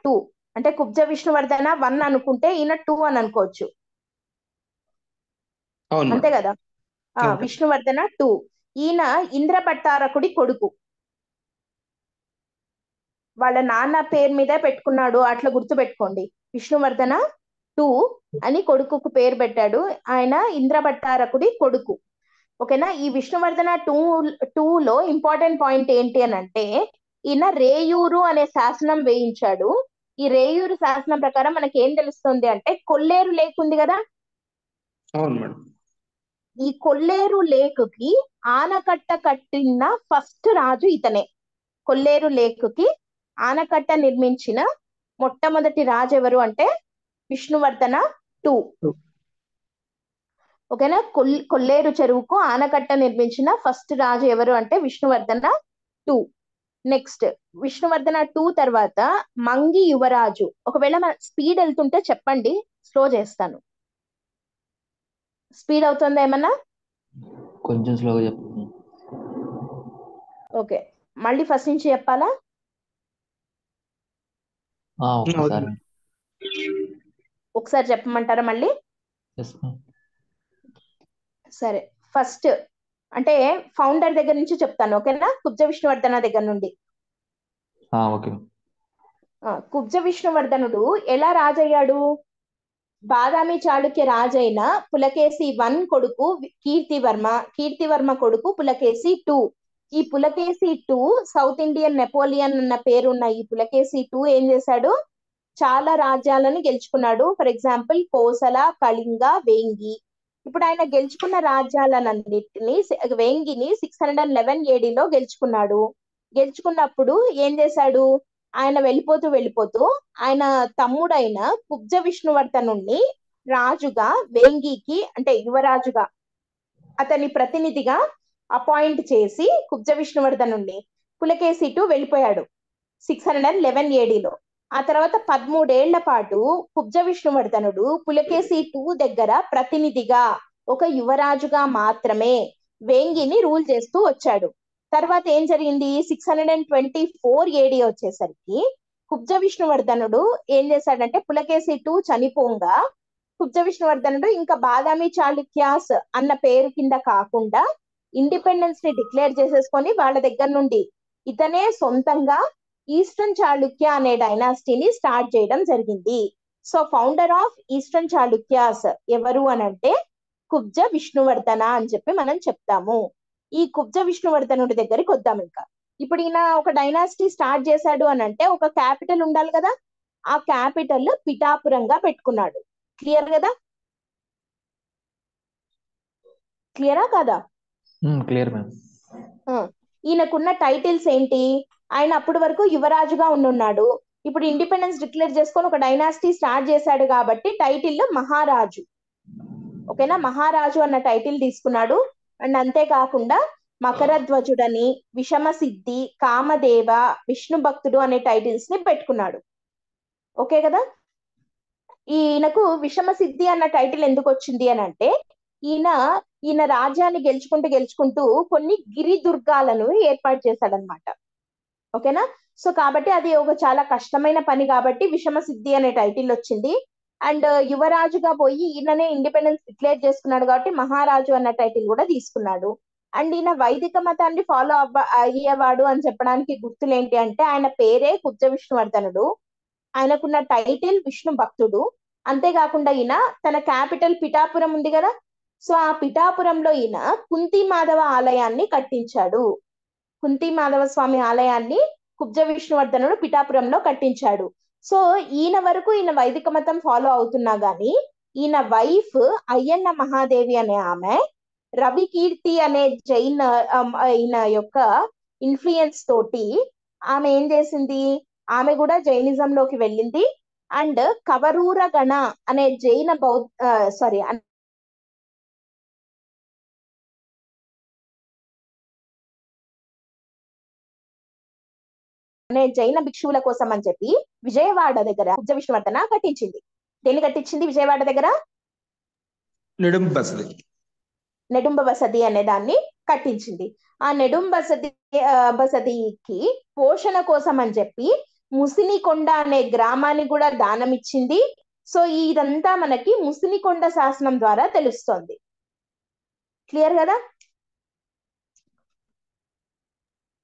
Speaker 1: 2. అంటే కుబ్జ విష్ణువర్ధన 1 అనుకుంటే ఈయన 2 అని అనుకోవచ్చు,
Speaker 3: అవును
Speaker 1: అంతే
Speaker 3: మేడం.
Speaker 1: కదా.
Speaker 3: అంతే.
Speaker 1: విష్ణువర్ధన 2. ఈయన ఇంద్రభట్టారకుడి కొడుకు, వాళ్ళ నాన్న పేరు మీద పెట్టుకున్నాడు, అట్లా గుర్తు పెట్టుకోండి. విష్ణువర్ధన 2 అని కొడుకుకు పేరు పెట్టాడు, ఆయన ఇంద్రభట్టారకుడి కొడుకు. ఓకేనా. ఈ విష్ణువర్ధన 2లో ఇంపార్టెంట్ పాయింట్ ఏంటి అని అంటే, ఈయన రేయూరు అనే శాసనం వేయించాడు. ఈ రేయూరు శాసనం ప్రకారం మనకి ఏం తెలుస్తుంది అంటే, కొల్లేరు లేక్ ఉంది కదా,
Speaker 3: అవును మేడం.
Speaker 1: ఈ కొల్లేరు లేకుకి ఆనకట్ట కట్టిన ఫస్ట్ రాజు ఇతనే. కొల్లేరు లేకుకి ఆనకట్ట నిర్మించిన మొట్టమొదటి రాజు ఎవరు అంటే విష్ణువర్ధన 2. ఓకేనా. కొల్లేరు చెరువుకు ఆనకట్ట నిర్మించిన ఫస్ట్ రాజు ఎవరు అంటే విష్ణువర్ధన 2. నెక్స్ట్ విష్ణువర్ధన 2 తర్వాత మంగి యువరాజు. ఒకవేళ మన స్పీడ్ వెళ్తుంటే చెప్పండి, స్లో చేస్తాను. స్పీడ్ అవుతుందా ఏమన్నా?
Speaker 2: కొంచెం స్లోగా చెప్పండి.
Speaker 1: ఓకే, మళ్ళీ ఫస్ట్ నుంచి చెప్పాలా?
Speaker 2: ఒక్కసారి.
Speaker 1: ఒకసారి చెప్పమంటారా మళ్ళీ?
Speaker 2: Yes, ma'am.
Speaker 1: సరే, ఫస్ట్ అంటే ఫౌండర్ దగ్గర నుంచి చెప్తాను, ఓకేనా. కుబ్జ విష్ణువర్ధన దగ్గర నుండి.
Speaker 2: ఓకే.
Speaker 1: కుబ్జ విష్ణువర్ధనుడు ఎలా రాజయ్యాడు? బాదామి చాళుక్య రాజైన పులకేశి 1 కొడుకు కీర్తివర్మ కొడుకు పులకేశి 2. ఈ పులకేశి 2 సౌత్ ఇండియన్ నెపోలియన్ అన్న పేరున్న ఈ పులకేశి 2 ఏం చేశాడు? చాలా రాజ్యాలను గెలుచుకున్నాడు. For example Kosala, Kalinga, Vengi. ఇప్పుడు ఆయన గెలుచుకున్న రాజ్యాలన్నింటినీ, వేంగిని 611 ADలో గెలుచుకున్నాడు. గెలుచుకున్నప్పుడు ఏం చేశాడు? ఆయన వెళ్ళిపోతూ ఆయన తమ్ముడైన కుబ్జ విష్ణువర్ధనుణ్ణి రాజుగా, వేంగికి అంటే యువరాజుగా అతని ప్రతినిధిగా అపాయింట్ చేసి కుబ్జ విష్ణువర్ధనుణ్ణి పులకేశి 2 వెళ్ళిపోయాడు 611 ADలో. ఆ తర్వాత 13 ఏళ్ల పాటు కుబ్జ విష్ణువర్ధనుడు పులకేశి 2 దగ్గర ప్రతినిధిగా, ఒక యువరాజుగా మాత్రమే వేంగిని రూల్ చేస్తూ వచ్చాడు. తర్వాత ఏం జరిగింది? 624 AD వచ్చేసరికి కుబ్జ విష్ణువర్ధనుడు ఏం చేశాడంటే, పులకేశి 2 చనిపోగా కుబ్జ విష్ణువర్ధనుడు ఇంకా బాదామి చాళుక్యాస్ అన్న పేరు కింద కాకుండా ఇండిపెండెన్స్ ని డిక్లేర్ చేసేసుకొని వాళ్ళ దగ్గర నుండి ఇతనే సొంతంగా ఈస్టర్న్ చాళుక్య అనే డైనాసిటీని స్టార్ట్ చేయడం జరిగింది. So founder of eastern Chalukyas ఎవరు అనంటే కుబ్జ విష్ణువర్ధన అని చెప్పి మనం చెప్తాము. ఈ కుబ్జ విష్ణువర్ధనుడి దగ్గరికి వద్దాం. ఇంకా ఇప్పుడు ఈయన ఒక డైనాసిటీ స్టార్ట్ చేశాడు అని అంటే ఒక క్యాపిటల్ ఉండాలి కదా. ఆ క్యాపిటల్ పిఠాపురంగా పెట్టుకున్నాడు. క్లియర్ కదా? క్లియరా కాదా?
Speaker 2: Clear ma'am.
Speaker 1: ఈయనకున్న టైటిల్స్ ఏంటి? ఆయన అప్పటి వరకు యువరాజుగా ఉన్నాడు. ఇప్పుడు ఇండిపెండెన్స్ డిక్లేర్ చేసుకొని ఒక డైనాసిటీ స్టార్ట్ చేశాడు కాబట్టి టైటిల్ మహారాజు. ఓకేనా, మహారాజు అన్న టైటిల్ తీసుకున్నాడు. అండ్ అంతేకాకుండా మకరధ్వజుడని, విషమ సిద్ధి, కామదేవ, విష్ణు భక్తుడు అనే టైటిల్స్ ని పెట్టుకున్నాడు. ఓకే కదా. ఈయనకు విషమ సిద్ధి అన్న టైటిల్ ఎందుకు వచ్చింది అని అంటే, ఈయన రాజ్యాన్ని గెలుచుకుంటూ కొన్ని గిరి దుర్గాలను ఏర్పాటు చేశాడనమాట. ఓకేనా. సో కాబట్టి అది ఒక చాలా కష్టమైన పని కాబట్టి విషమ సిద్ధి అనే టైటిల్ వచ్చింది. అండ్ యువరాజుగా పోయి ఈయననే ఇండిపెండెన్స్ డిక్లేర్ చేసుకున్నాడు కాబట్టి మహారాజు అన్న టైటిల్ కూడా తీసుకున్నాడు. అండ్ ఈయన వైదిక మతాన్ని ఫాలో అయ్యేవాడు అని చెప్పడానికి గుర్తులు ఏంటి అంటే, ఆయన పేరే కుబ్జ విష్ణువర్ధనుడు, ఆయనకున్న టైటిల్ విష్ణు భక్తుడు. అంతేకాకుండా ఈయన తన క్యాపిటల్ పిఠాపురం ఉంది కదా, సో ఆ పిఠాపురంలో ఈయన కుంతి మాధవ ఆలయాన్ని కట్టించాడు. కుంతి మాధవ స్వామి ఆలయాన్ని కుబ్జ విష్ణువర్ధనుడు పిఠాపురంలో కట్టించాడు. సో ఈయన వరకు ఈయన వైదిక మతం ఫాలో అవుతున్నా గానీ ఈయన వైఫ్ అయ్యన్న మహాదేవి అనే ఆమె రవి కీర్తి అనే జైన్ ఈయన యొక్క ఇన్ఫ్లుయెన్స్ తోటి ఆమె ఏం చేసింది, ఆమె కూడా జైనిజంలోకి వెళ్ళింది. అండ్ కవరూర గణ అనే జైన అనే జైన భిక్షువుల కోసం అని చెప్పి విజయవాడ దగ్గర కుబ్జ విష్ణువర్ధన కట్టించింది. దేన్ని కట్టించింది విజయవాడ దగ్గర? నెడుంబ బసది అనే దాన్ని కట్టించింది. ఆ నెడుంబ బసదికి పోషణ కోసం అని చెప్పి ముసినికొండ అనే గ్రామాన్ని కూడా దానం ఇచ్చింది. సో ఇదంతా మనకి ముసినికొండ శాసనం ద్వారా తెలుస్తోంది. క్లియర్ కదా?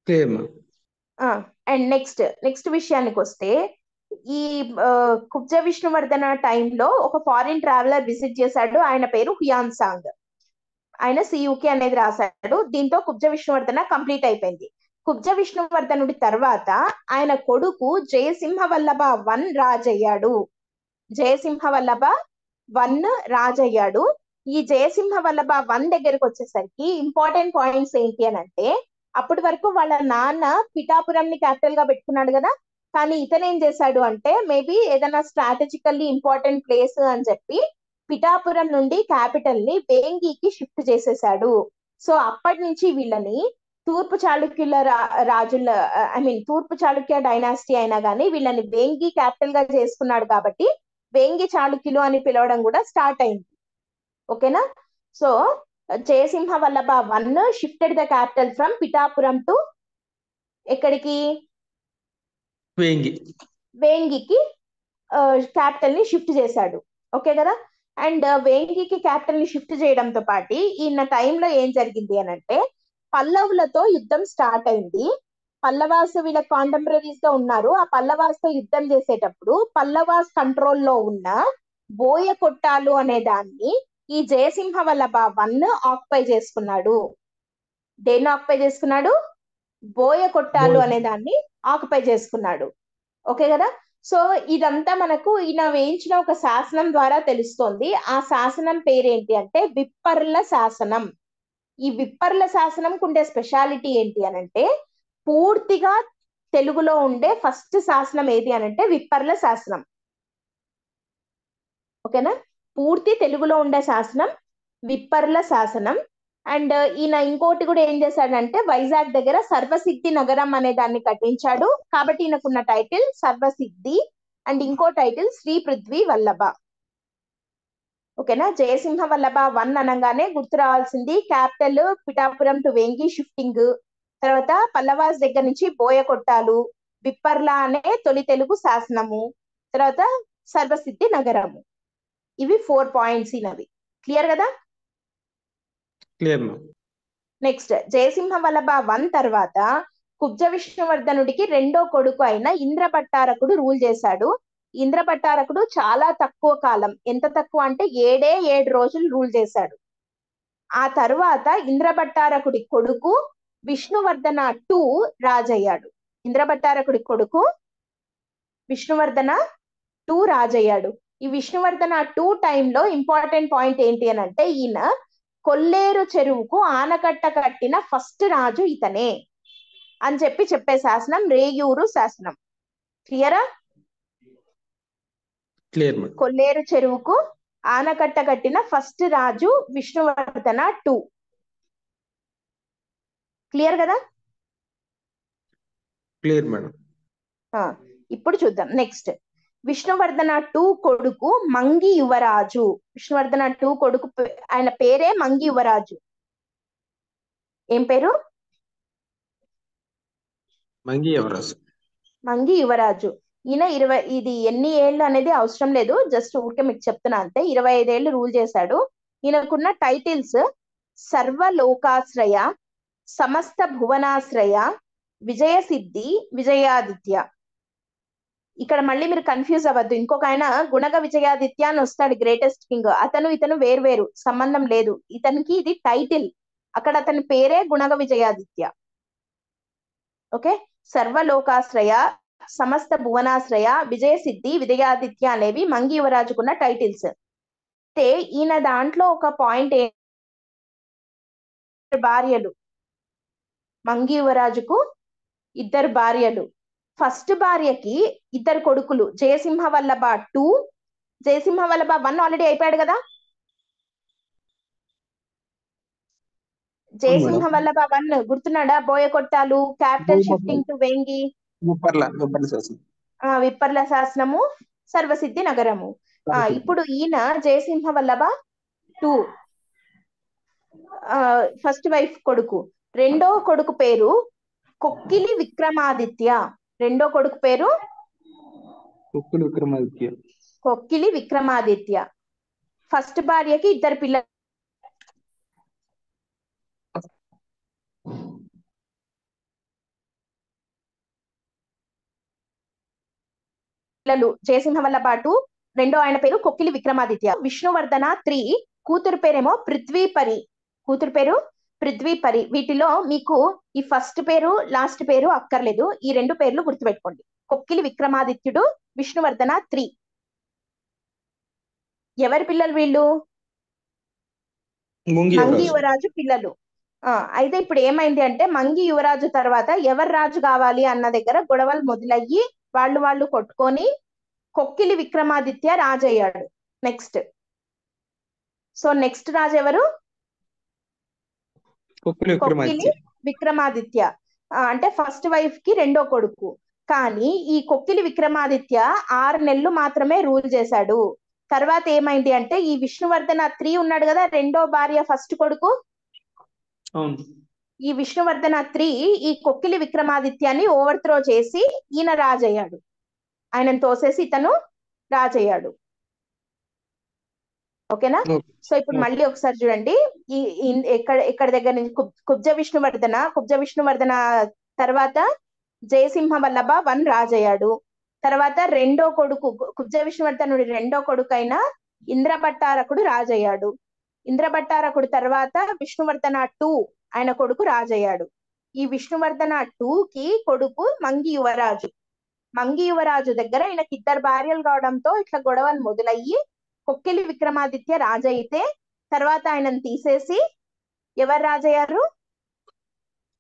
Speaker 3: క్లియర్ మా.
Speaker 1: అండ్ నెక్స్ట్ విషయానికి వస్తే, ఈ కుబ్జ విష్ణువర్ధన టైంలో ఒక ఫారిన్ ట్రావెలర్ విజిట్ చేశాడు. ఆయన పేరు హుయాన్ సాంగ్. ఆయన సియుకే అనేది రాశాడు. దీంతో కుబ్జ విష్ణువర్ధన కంప్లీట్ అయిపోయింది. కుబ్జ విష్ణువర్ధనుడి తర్వాత ఆయన కొడుకు జయసింహవల్లభ వన్ రాజయ్యాడు. జయసింహవల్లభ వన్ రాజయ్యాడు. ఈ జయసింహవల్లభ వన్ దగ్గరకు వచ్చేసరికి ఇంపార్టెంట్ పాయింట్స్ ఏంటి అని అంటే, అప్పటి వరకు వాళ్ళ నాన్న పిఠాపురం ని క్యాపిటల్ గా పెట్టుకున్నాడు కదా, కానీ ఇతను ఏం చేశాడు అంటే మేబీ ఏదైనా స్ట్రాటజికల్లీ ఇంపార్టెంట్ ప్లేస్ అని చెప్పి పిఠాపురం నుండి క్యాపిటల్ ని వేంగికి షిఫ్ట్ చేసేసాడు. సో అప్పటి నుంచి వీళ్ళని తూర్పు చాళుక్యుల రాజుల తూర్పు చాళుక్య డైనాసిటీ అయినా కానీ వీళ్ళని వేంగి క్యాపిటల్ గా చేసుకున్నాడు కాబట్టి వేంగి చాళుక్యులు అని పిలవడం కూడా స్టార్ట్ అయింది. ఓకేనా? So Jayasimha Vallabha one shifted the capital from Pithapuram to ఎక్కడికి? వేంగికి క్యాపిటల్ ని షిఫ్ట్ చేశాడు. ఓకే కదా? అండ్ వేంగికి క్యాపిటల్ ని షిఫ్ట్ చేయడంతో పాటు ఈయన టైంలో ఏం జరిగింది అని అంటే, పల్లవులతో యుద్ధం స్టార్ట్ అయింది. పల్లవాస్ వీళ్ళ కాంటెంపరీస్ గా ఉన్నారు. ఆ పల్లవాస్ తో యుద్ధం చేసేటప్పుడు పల్లవాస్ కంట్రోల్లో ఉన్న బోయకొట్టాలు అనే దాన్ని ఈ జయసింహ వల్లభ వన్ ఆక్యుపై చేసుకున్నాడు. దేన్ని ఆక్యుపై చేసుకున్నాడు? బోయకొట్టాలు అనే దాన్ని ఆక్యుపై చేసుకున్నాడు. ఓకే కదా? సో ఇదంతా మనకు ఈయన వేయించిన ఒక శాసనం ద్వారా తెలుస్తోంది. ఆ శాసనం పేరేంటి అంటే విప్పర్ల శాసనం. ఈ విప్పర్ల శాసనం ఉండే స్పెషాలిటీ ఏంటి అనంటే, పూర్తిగా తెలుగులో ఉండే ఫస్ట్ శాసనం ఏది అనంటే విప్పర్ల శాసనం. ఓకేనా? పూర్తి తెలుగులో ఉండే శాసనం విప్పర్ల శాసనం. అండ్ ఈయన ఇంకోటి కూడా ఏం చేశాడంటే, వైజాగ్ దగ్గర సర్వసిద్ధి నగరం అనే దాన్ని కట్టించాడు. కాబట్టి ఈయనకున్న టైటిల్ సర్వసిద్ధి. అండ్ ఇంకో టైటిల్ శ్రీ పృథ్వీ వల్లభ. ఓకేనా? జయసింహ వల్లభ వన్ అనగానే గుర్తు రావాల్సింది capital Pithapuram to Vengi shifting, తర్వాత పల్లవాస్ దగ్గర నుంచి బోయకొట్టాలు, విప్పర్ల అనే తొలి తెలుగు శాసనము, తర్వాత సర్వసిద్ధి నగరము. ఇవి 4 పాయింట్స్ ఇనవి. క్లియర్ కదా?
Speaker 3: Clear.
Speaker 1: Next Jayasimha Vallabha one తర్వాత కుబ్జ విష్ణువర్ధనుడికి రెండో కొడుకు అయిన ఇంద్రపట్టారకుడు రూల్ చేశాడు. ఇంద్రపట్టారకుడు చాలా తక్కువ కాలం, ఎంత తక్కువ అంటే 7 రోజులు రూల్ చేశాడు. ఆ తరువాత ఇంద్రపట్టారకుడి కొడుకు విష్ణువర్ధన 2 రాజయ్యాడు. ఇంద్రపట్టారకుడి కొడుకు విష్ణువర్ధన 2 రాజయ్యాడు. ఈ విష్ణువర్ధన 2 టైంలో ఇంపార్టెంట్ పాయింట్ ఏంటి అని అంటే, ఈయన కొల్లేరు చెరువుకు ఆనకట్ట కట్టిన ఫస్ట్ రాజు ఇతనే అని చెప్పే శాసనం రేయూరు శాసనం. క్లియరా?
Speaker 3: క్లియర్.
Speaker 1: కొల్లేరు చెరువుకు ఆనకట్ట కట్టిన ఫస్ట్ రాజు విష్ణువర్ధన 2. క్లియర్ కదా?
Speaker 3: Clear madam.
Speaker 1: ఇప్పుడు చూద్దాం నెక్స్ట్. విష్ణువర్ధన 2 కొడుకు మంగి యువరాజు. విష్ణువర్ధన 2 కొడుకు ఆయన పేరే మంగి యువరాజు. ఏం పేరు?
Speaker 3: మంగి యువరాజు.
Speaker 1: మంగి యువరాజు. ఈయన ఇది ఎన్ని ఏళ్ళు అనేది అవసరం లేదు, జస్ట్ ఊరికే మీకు చెప్తున్నా అంతే. 25 ఏళ్ళు రూల్ చేశాడు. ఈయనకున్న టైటిల్స్ సర్వలోకాశ్రయ, సమస్త భువనాశ్రయ, విజయసిద్ధి, విజయాదిత్య. ఇక్కడ మళ్ళీ మీరు కన్ఫ్యూజ్ అవ్వద్దు. ఇంకొక ఆయన గుణగ విజయాదిత్య అని వస్తాడు, గ్రేటెస్ట్ కింగ్. ఇతను వేరు సంబంధం లేదు. ఇతనికి ఇది టైటిల్, అక్కడ అతని పేరే గుణగ విజయాదిత్య. ఓకే? సర్వలోకాశ్రయ, సమస్త భువనాశ్రయ, విజయసిద్ధి, విజయాదిత్య అనేవి మంగి యువరాజుకున్న టైటిల్స్. అయితే ఈయన దాంట్లో ఒక పాయింట్ భార్యలు. మంగి యువరాజుకు 2 భార్యలు. ఫస్ట్ భార్యకి 2 కొడుకులు, జయసింహ వల్లభ 2, జయసింహ వల్లభ 1 ఆల్రెడీ అయిపోయాడు కదా. జయసింహ వల్లభ 1 గుర్తున్నాడా? బోయకొట్టాలు, capital shifting to Vengi, Vipparla శాసనము, సర్వసిద్ధి నగరము. ఇప్పుడు ఈయన జయసింహ వల్లభ 2 ఫస్ట్ వైఫ్ కొడుకు. రెండో కొడుకు పేరు కొక్కిలి విక్రమాదిత్య. రెండో కొడుకు పేరు
Speaker 3: కొక్కులు విక్రమాదిత్య.
Speaker 1: కొక్కిలి విక్రమాదిత్య. ఫస్ట్ భార్యకి 2 పిల్లలు జయసింహవల్లభ 2, రెండో ఆయన పేరు కొక్కిలి విక్రమాదిత్య. విష్ణువర్ధన 3, కూతురు పేరేమో పృథ్వీపరి. కూతురు పేరు పృథ్వీపరి. వీటిలో మీకు ఈ ఫస్ట్ పేరు లాస్ట్ పేరు అక్కర్లేదు, ఈ 2 పేర్లు గుర్తుపెట్టుకోండి. కొక్కిలి విక్రమాదిత్యుడు, విష్ణువర్ధన 3. ఎవరి పిల్లలు వీళ్ళు?
Speaker 3: ముంగి
Speaker 1: మంగి
Speaker 3: యువరాజు.
Speaker 1: యువరాజు పిల్లలు. అయితే ఇప్పుడు ఏమైంది అంటే మంగి యువరాజు తర్వాత ఎవరు రాజు కావాలి అన్న దగ్గర గొడవలు మొదలయ్యి వాళ్ళు కొట్టుకొని కొక్కిలి విక్రమాదిత్య రాజు అయ్యాడు నెక్స్ట్. సో నెక్స్ట్ రాజు ఎవరు?
Speaker 3: కొక్కులు
Speaker 1: కొక్కిలి
Speaker 3: విక్రమాదిత్య.
Speaker 1: విక్రమాదిత్య. అంటే ఫస్ట్ వైఫ్ కి రెండో కొడుకు. కానీ ఈ కొక్కిలి విక్రమాదిత్య 6 నెలలు మాత్రమే రూల్ చేశాడు. తర్వాత ఏమైంది అంటే ఈ విష్ణువర్ధన 3 ఉన్నాడు కదా, రెండో భార్య ఫస్ట్ కొడుకు.
Speaker 3: అవును.
Speaker 1: ఈ విష్ణువర్ధన 3 ఈ కొక్కిలి విక్రమాదిత్యాన్ని ఓవర్త్రో చేసి ఈయన రాజయ్యాడు. ఆయనను తోసేసి ఇతను రాజయ్యాడు. ఓకేనా? సో ఇప్పుడు మళ్ళీ ఒకసారి చూడండి, ఎక్కడ దగ్గర నుంచి కుబ్జ విష్ణువర్ధన తర్వాత జయసింహ వల్లభ 1 రాజయ్యాడు. తర్వాత రెండో కొడుకు కుబ్జ విష్ణువర్ధనుడి రెండో కొడుకు అయిన ఇంద్రభట్టారకుడు రాజయ్యాడు. ఇంద్రభట్టారకుడు తర్వాత విష్ణువర్ధన 2 ఆయన కొడుకు రాజయ్యాడు. ఈ విష్ణువర్ధన 2 కి కొడుకు మంగి యువరాజు. మంగి యువరాజు దగ్గర ఈయనకి 2 భార్యలు కావడంతో ఇట్లా గొడవలు మొదలయ్యి కొక్కిలి విక్రమాదిత్య రాజయితే తర్వాత ఆయనను తీసేసి ఎవరు రాజయ్యారు?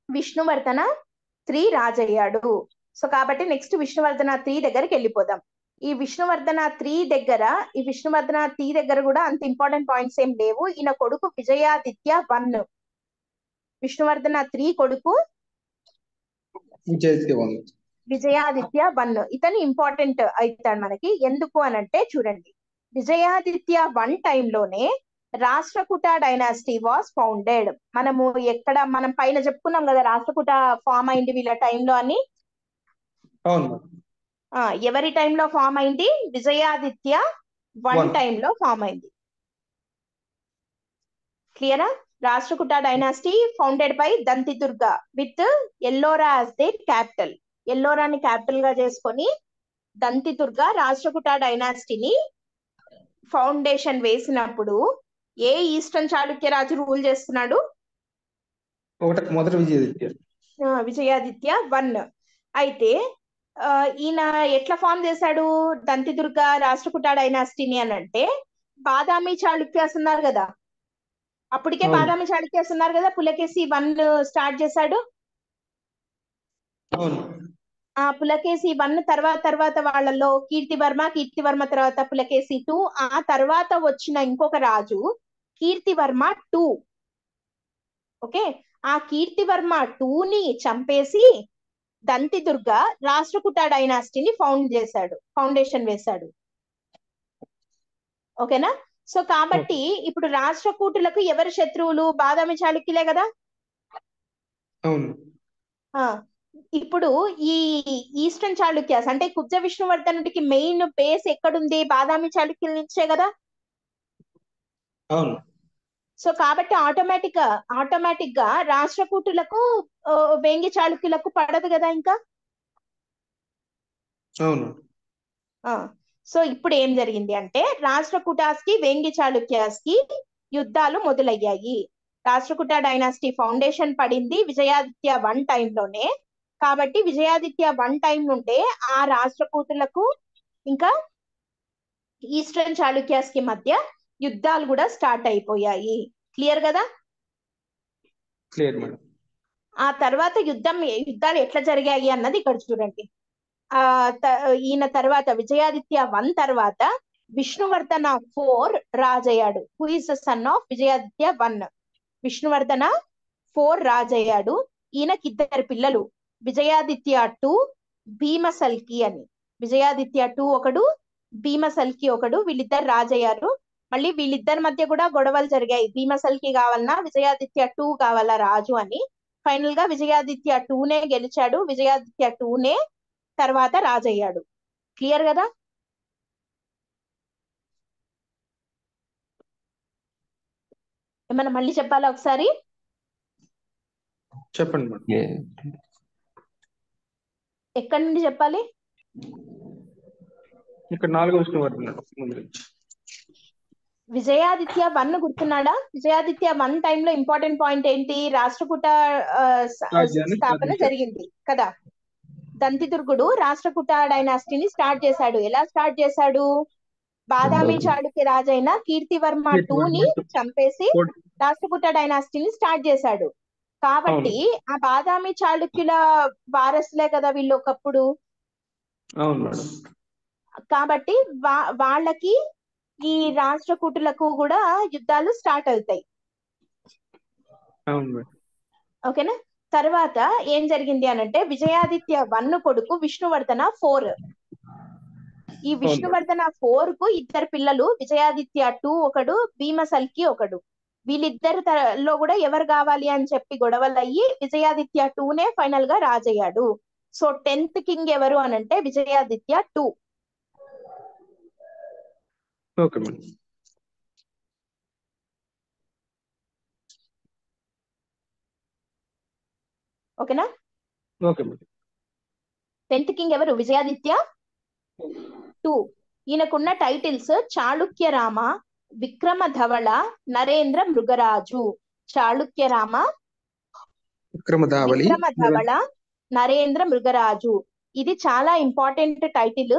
Speaker 1: విష్ణువర్ధన 3 రాజయ్యాడు. సో కాబట్టి నెక్స్ట్ విష్ణువర్ధన 3 దగ్గరికి వెళ్ళిపోదాం. ఈ విష్ణువర్ధన 3 దగ్గర కూడా అంత ఇంపార్టెంట్ పాయింట్స్ ఏం లేవు. ఈయన కొడుకు విజయాదిత్య 1. విష్ణువర్ధన 3 కొడుకు విజయాదిత్య 1. ఇతను ఇంపార్టెంట్ అవుతాడు మనకి. ఎందుకు అనంటే చూడండి, విజయాదిత్య 1 టైంలోనే రాష్ట్రకూట డైనాసిటీ వాస్ ఫౌండెడ్. మనం పైన చెప్పుకున్నాం కదా రాష్ట్రకూట ఫామ్ అయింది వీళ్ళ టైంలో అని. ఎవరి టైంలో ఫామ్ అయింది? విజయాదిత్య 1 టైంలో ఫామ్ అయింది. క్లియరా? Rashtrakuta dynasty founded by Dantidurga with Ellora as their capital. ఎల్లోరాని క్యాపిటల్ గా చేసుకొని దంతిదుర్గ రాష్ట్రకూట డైనాసిటీని ఫౌండేషన్ వేసినప్పుడు ఏ ఈస్టర్న్ చాళుక్య రాజు రూల్ చేస్తున్నాడు?
Speaker 3: మొదటి
Speaker 1: విజయాదిత్య 1. అయితే ఈయన ఎట్లా ఫామ్ చేశాడు దంతిదుర్గ రాష్ట్రకూట డైనాసిటీని అని అంటే, బాదామి చాళుక్యాస్ ఉన్నారు కదా, అప్పటికే బాదామి చాళుక్యాస్ ఉన్నారు కదా, పులకేసి 1 స్టార్ట్ చేశాడు. ఆ పులకేసి 1 తర్వాత వాళ్ళలో కీర్తివర్మ తర్వాత పులకేసి 2, ఆ తర్వాత వచ్చిన ఇంకొక రాజు కీర్తివర్మ 2. ఓకే, ఆ కీర్తివర్మ 2ని చంపేసి దంతిదుర్గ రాష్ట్రకూట డైనాసిటీని ఫౌండేషన్ వేశాడు. ఓకేనా? సో కాబట్టి ఇప్పుడు రాష్ట్రకూటులకు ఎవరు శత్రువులు? బాదామి చాళుక్యులే కదా. ఇప్పుడు ఈ ఈస్టర్న్ చాళుక్యాస్ అంటే కుబ్జ విష్ణువర్ధనుడికి మెయిన్ బేస్ ఎక్కడుంది? బాదామి చాళుక్యుల నుంచే కదా. సో కాబట్టి ఆటోమేటిక్ గా రాష్ట్రకూటులకు వేంగి చాళుక్యులకు పడదు కదా ఇంకా. సో ఇప్పుడు ఏం జరిగింది అంటే రాష్ట్రకూటాస్ కి వేంగి చాళుక్యాస్ కి యుద్ధాలు మొదలయ్యాయి. రాష్ట్రకూట డైనాసిటీ ఫౌండేషన్ పడింది విజయాదిత్య 1 టైంలోనే. కాబట్టి విజయాదిత్య 1 టైం నుండే ఆ రాష్ట్రకూటులకు ఇంకా ఈస్టర్న్ చాళుక్యాస్ కి మధ్య యుద్ధాలు కూడా స్టార్ట్ అయిపోయాయి. క్లియర్ కదా?
Speaker 3: Clear madam.
Speaker 1: ఆ తర్వాత యుద్ధాలు ఎట్లా జరిగాయి అన్నది ఇక్కడ చూడండి. ఈయన తర్వాత విజయాదిత్య 1 తర్వాత విష్ణువర్ధన 4 రాజయ్యాడు. Who is the son of Vijayaditya 1? Vishnuvardhana 4 రాజయ్యాడు. ఈయనకి 2 పిల్లలు, విజయాదిత్య 2, భీమసల్కి అని. విజయాదిత్య 2 ఒకడు, భీమసల్కి ఒకడు. వీళ్ళిద్దరు రాజయ్యారు. మళ్ళీ వీళ్ళిద్దరి మధ్య కూడా గొడవలు జరిగాయి. భీమసల్కి కావాలన్నా విజయాదిత్య 2 కావాలా రాజు అని. ఫైనల్ గా విజయాదిత్య 2నే గెలిచాడు. విజయాదిత్య 2నే తర్వాత రాజయ్యాడు. క్లియర్ కదా? ఏమన్నా మళ్ళీ చెప్పాలా ఒకసారి?
Speaker 3: చెప్పండి మేడం.
Speaker 1: ఎక్కడి నుండి చెప్పాలి?
Speaker 3: ఇక్కడ 4వ విష్ణువర్ధన్ ముందు నుంచి.
Speaker 1: విజయాదిత్య 1 గుర్తున్నాడా? విజయాదిత్య 1 టైంలో ఇంపార్టెంట్ పాయింట్ ఏంటి? రాష్ట్రకూట
Speaker 3: రాజ్యాన్ని
Speaker 1: స్థాపన
Speaker 3: స్థాపించారు.
Speaker 1: జరిగింది కదా. దంతిదుర్గుడు రాష్ట్రకూట డైనాసిటీని స్టార్ట్ చేశాడు. ఎలా స్టార్ట్ చేశాడు? బాదామి చాళుక్య రాజైన కీర్తివర్మ 2ని చంపేసి రాష్ట్రకూట డైనాసిటీని స్టార్ట్ చేశాడు. కాబట్టి ఆ బాదామి చాళుక్యుల వారసులే కదా వీళ్ళు ఒకప్పుడు.
Speaker 3: అవును మేడం.
Speaker 1: కాబట్టి వాళ్ళకి ఈ రాష్ట్రకూటులకు కూడా యుద్ధాలు స్టార్ట్ అవుతాయి.
Speaker 3: అవును మేడం.
Speaker 1: ఓకేనా? తర్వాత ఏం జరిగింది అనంటే విజయాదిత్య 1 కొడుకు విష్ణువర్ధన 4. ఈ విష్ణువర్ధన 4 కు 2 పిల్లలు, విజయాదిత్య 2 ఒకడు, భీమసల్కి ఒకడు. వీళ్ళిద్దరిలో కూడా ఎవరు కావాలి అని చెప్పి గొడవలు అయ్యి విజయాదిత్య 2నే ఫైనల్ గా రాజయ్యాడు. సో 10th కింగ్ ఎవరు అనంటే విజయాదిత్య 2.
Speaker 3: Okay madam.
Speaker 1: ఓకేనా?
Speaker 3: Okay madam.
Speaker 1: 10th కింగ్ ఎవరు? విజయాదిత్య 2. ఈయనకున్న టైటిల్స్ చాళుక్య రామ, విక్రమ ధవళ, నరేంద్ర మృగరాజు. చాళుక్య రామ, విక్రమ ధవళ, నరేంద్ర మృగరాజు. ఇది చాలా important title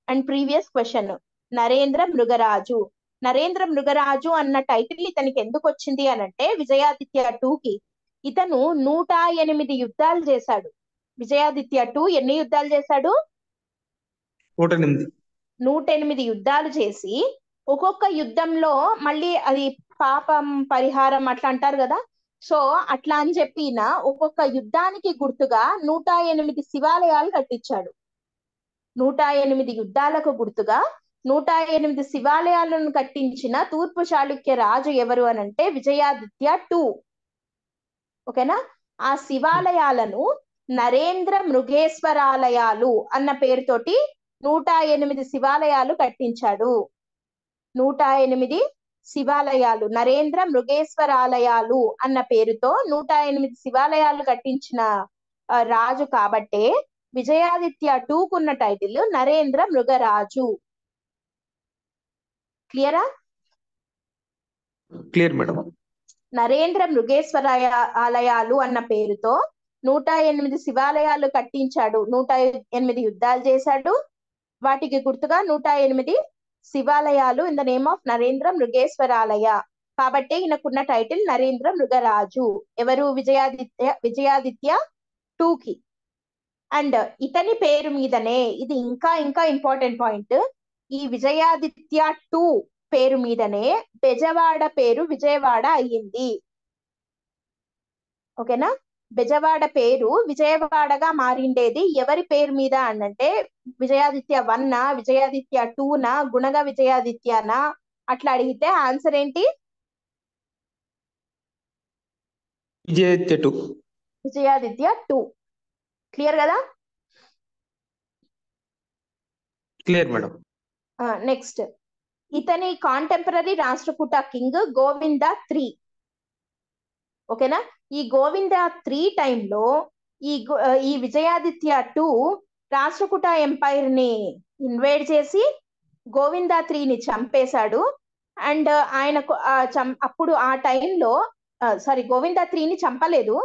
Speaker 1: and previous question. Narendra Mrigaraja. Narendra మృగరాజు అన్న టైటిల్ ఇతనికి ఎందుకు వచ్చింది అనంటే విజయాదిత్య 2కి ఇతను 108 యుద్ధాలు చేశాడు. విజయాదిత్య 2 ఎన్ని యుద్ధాలు చేశాడు? 108 యుద్ధాలు చేసి ఒక్కొక్క యుద్ధంలో మళ్ళీ అది పాపం పరిహారం అట్లా అంటారు కదా. సో అట్లా అని చెప్పిన ఒక్కొక్క యుద్ధానికి గుర్తుగా 108 శివాలయాలు కట్టించాడు. 108 యుద్ధాలకు గుర్తుగా 108 శివాలయాలను కట్టించిన తూర్పు చాళుక్య రాజు ఎవరు అనంటే విజయాదిత్య 2. ఓకేనా? ఆ శివాలయాలను నరేంద్ర మృగేశ్వరాలయాలు అన్న పేరుతోటి 108 శివాలయాలు కట్టించాడు. 108 శివాలయాలు, నరేంద్ర మృగేశ్వరాలయాలు అన్న పేరుతో 108 శివాలయాలు కట్టించిన రాజు కాబట్టే విజయాదిత్య 2కున్న టైటిల్ నరేంద్ర మృగరాజు. క్లియరా?
Speaker 3: Clear madam.
Speaker 1: నరేంద్ర మృగేశ్వరాలయాలు అన్న పేరుతో 108 శివాలయాలు కట్టించాడు. 108 యుద్ధాలు చేశాడు. వాటికి గుర్తుగా 108 శివాలయాలు in the name of Narendra Mrigeshwaralaya. కాబట్టి ఈయనకున్న టైటిల్ నరేంద్ర మృగరాజు. ఎవరు? విజయాదిత్య 2కి. అండ్ ఇతని పేరు మీదనే, ఇది ఇంకా ఇంకా ఇంపార్టెంట్ పాయింట్, ఈ విజయాదిత్య 2 పేరు మీదనే బెజవాడ పేరు విజయవాడ అయ్యింది. ఓకేనా? బెజవాడ పేరు విజయవాడగా మారిండేది ఎవరి పేరు మీద అనంటే విజయాదిత్య 1నా, విజయాదిత్య 2నా, గుణగ విజయాదిత్యనా అట్లా అడిగితే ఆన్సర్ ఏంటి? విజయాదిత్య 2. క్లియర్ కదా?
Speaker 3: Clear madam.
Speaker 1: నెక్స్ట్ ఇతని కాంటెంపరీ రాష్ట్రకూట కింగ్ గోవింద 3. ఓకేనా? ఈ గోవింద 3 టైంలో ఈ విజయాదిత్య 2 రాష్ట్రకూట ఎంపైర్ ని ఇన్వైడ్ చేసి గోవింద 3ని చంపేశాడు. అండ్ ఆయనకు అప్పుడు ఆ టైంలో గోవింద 3ని చంపలేదు.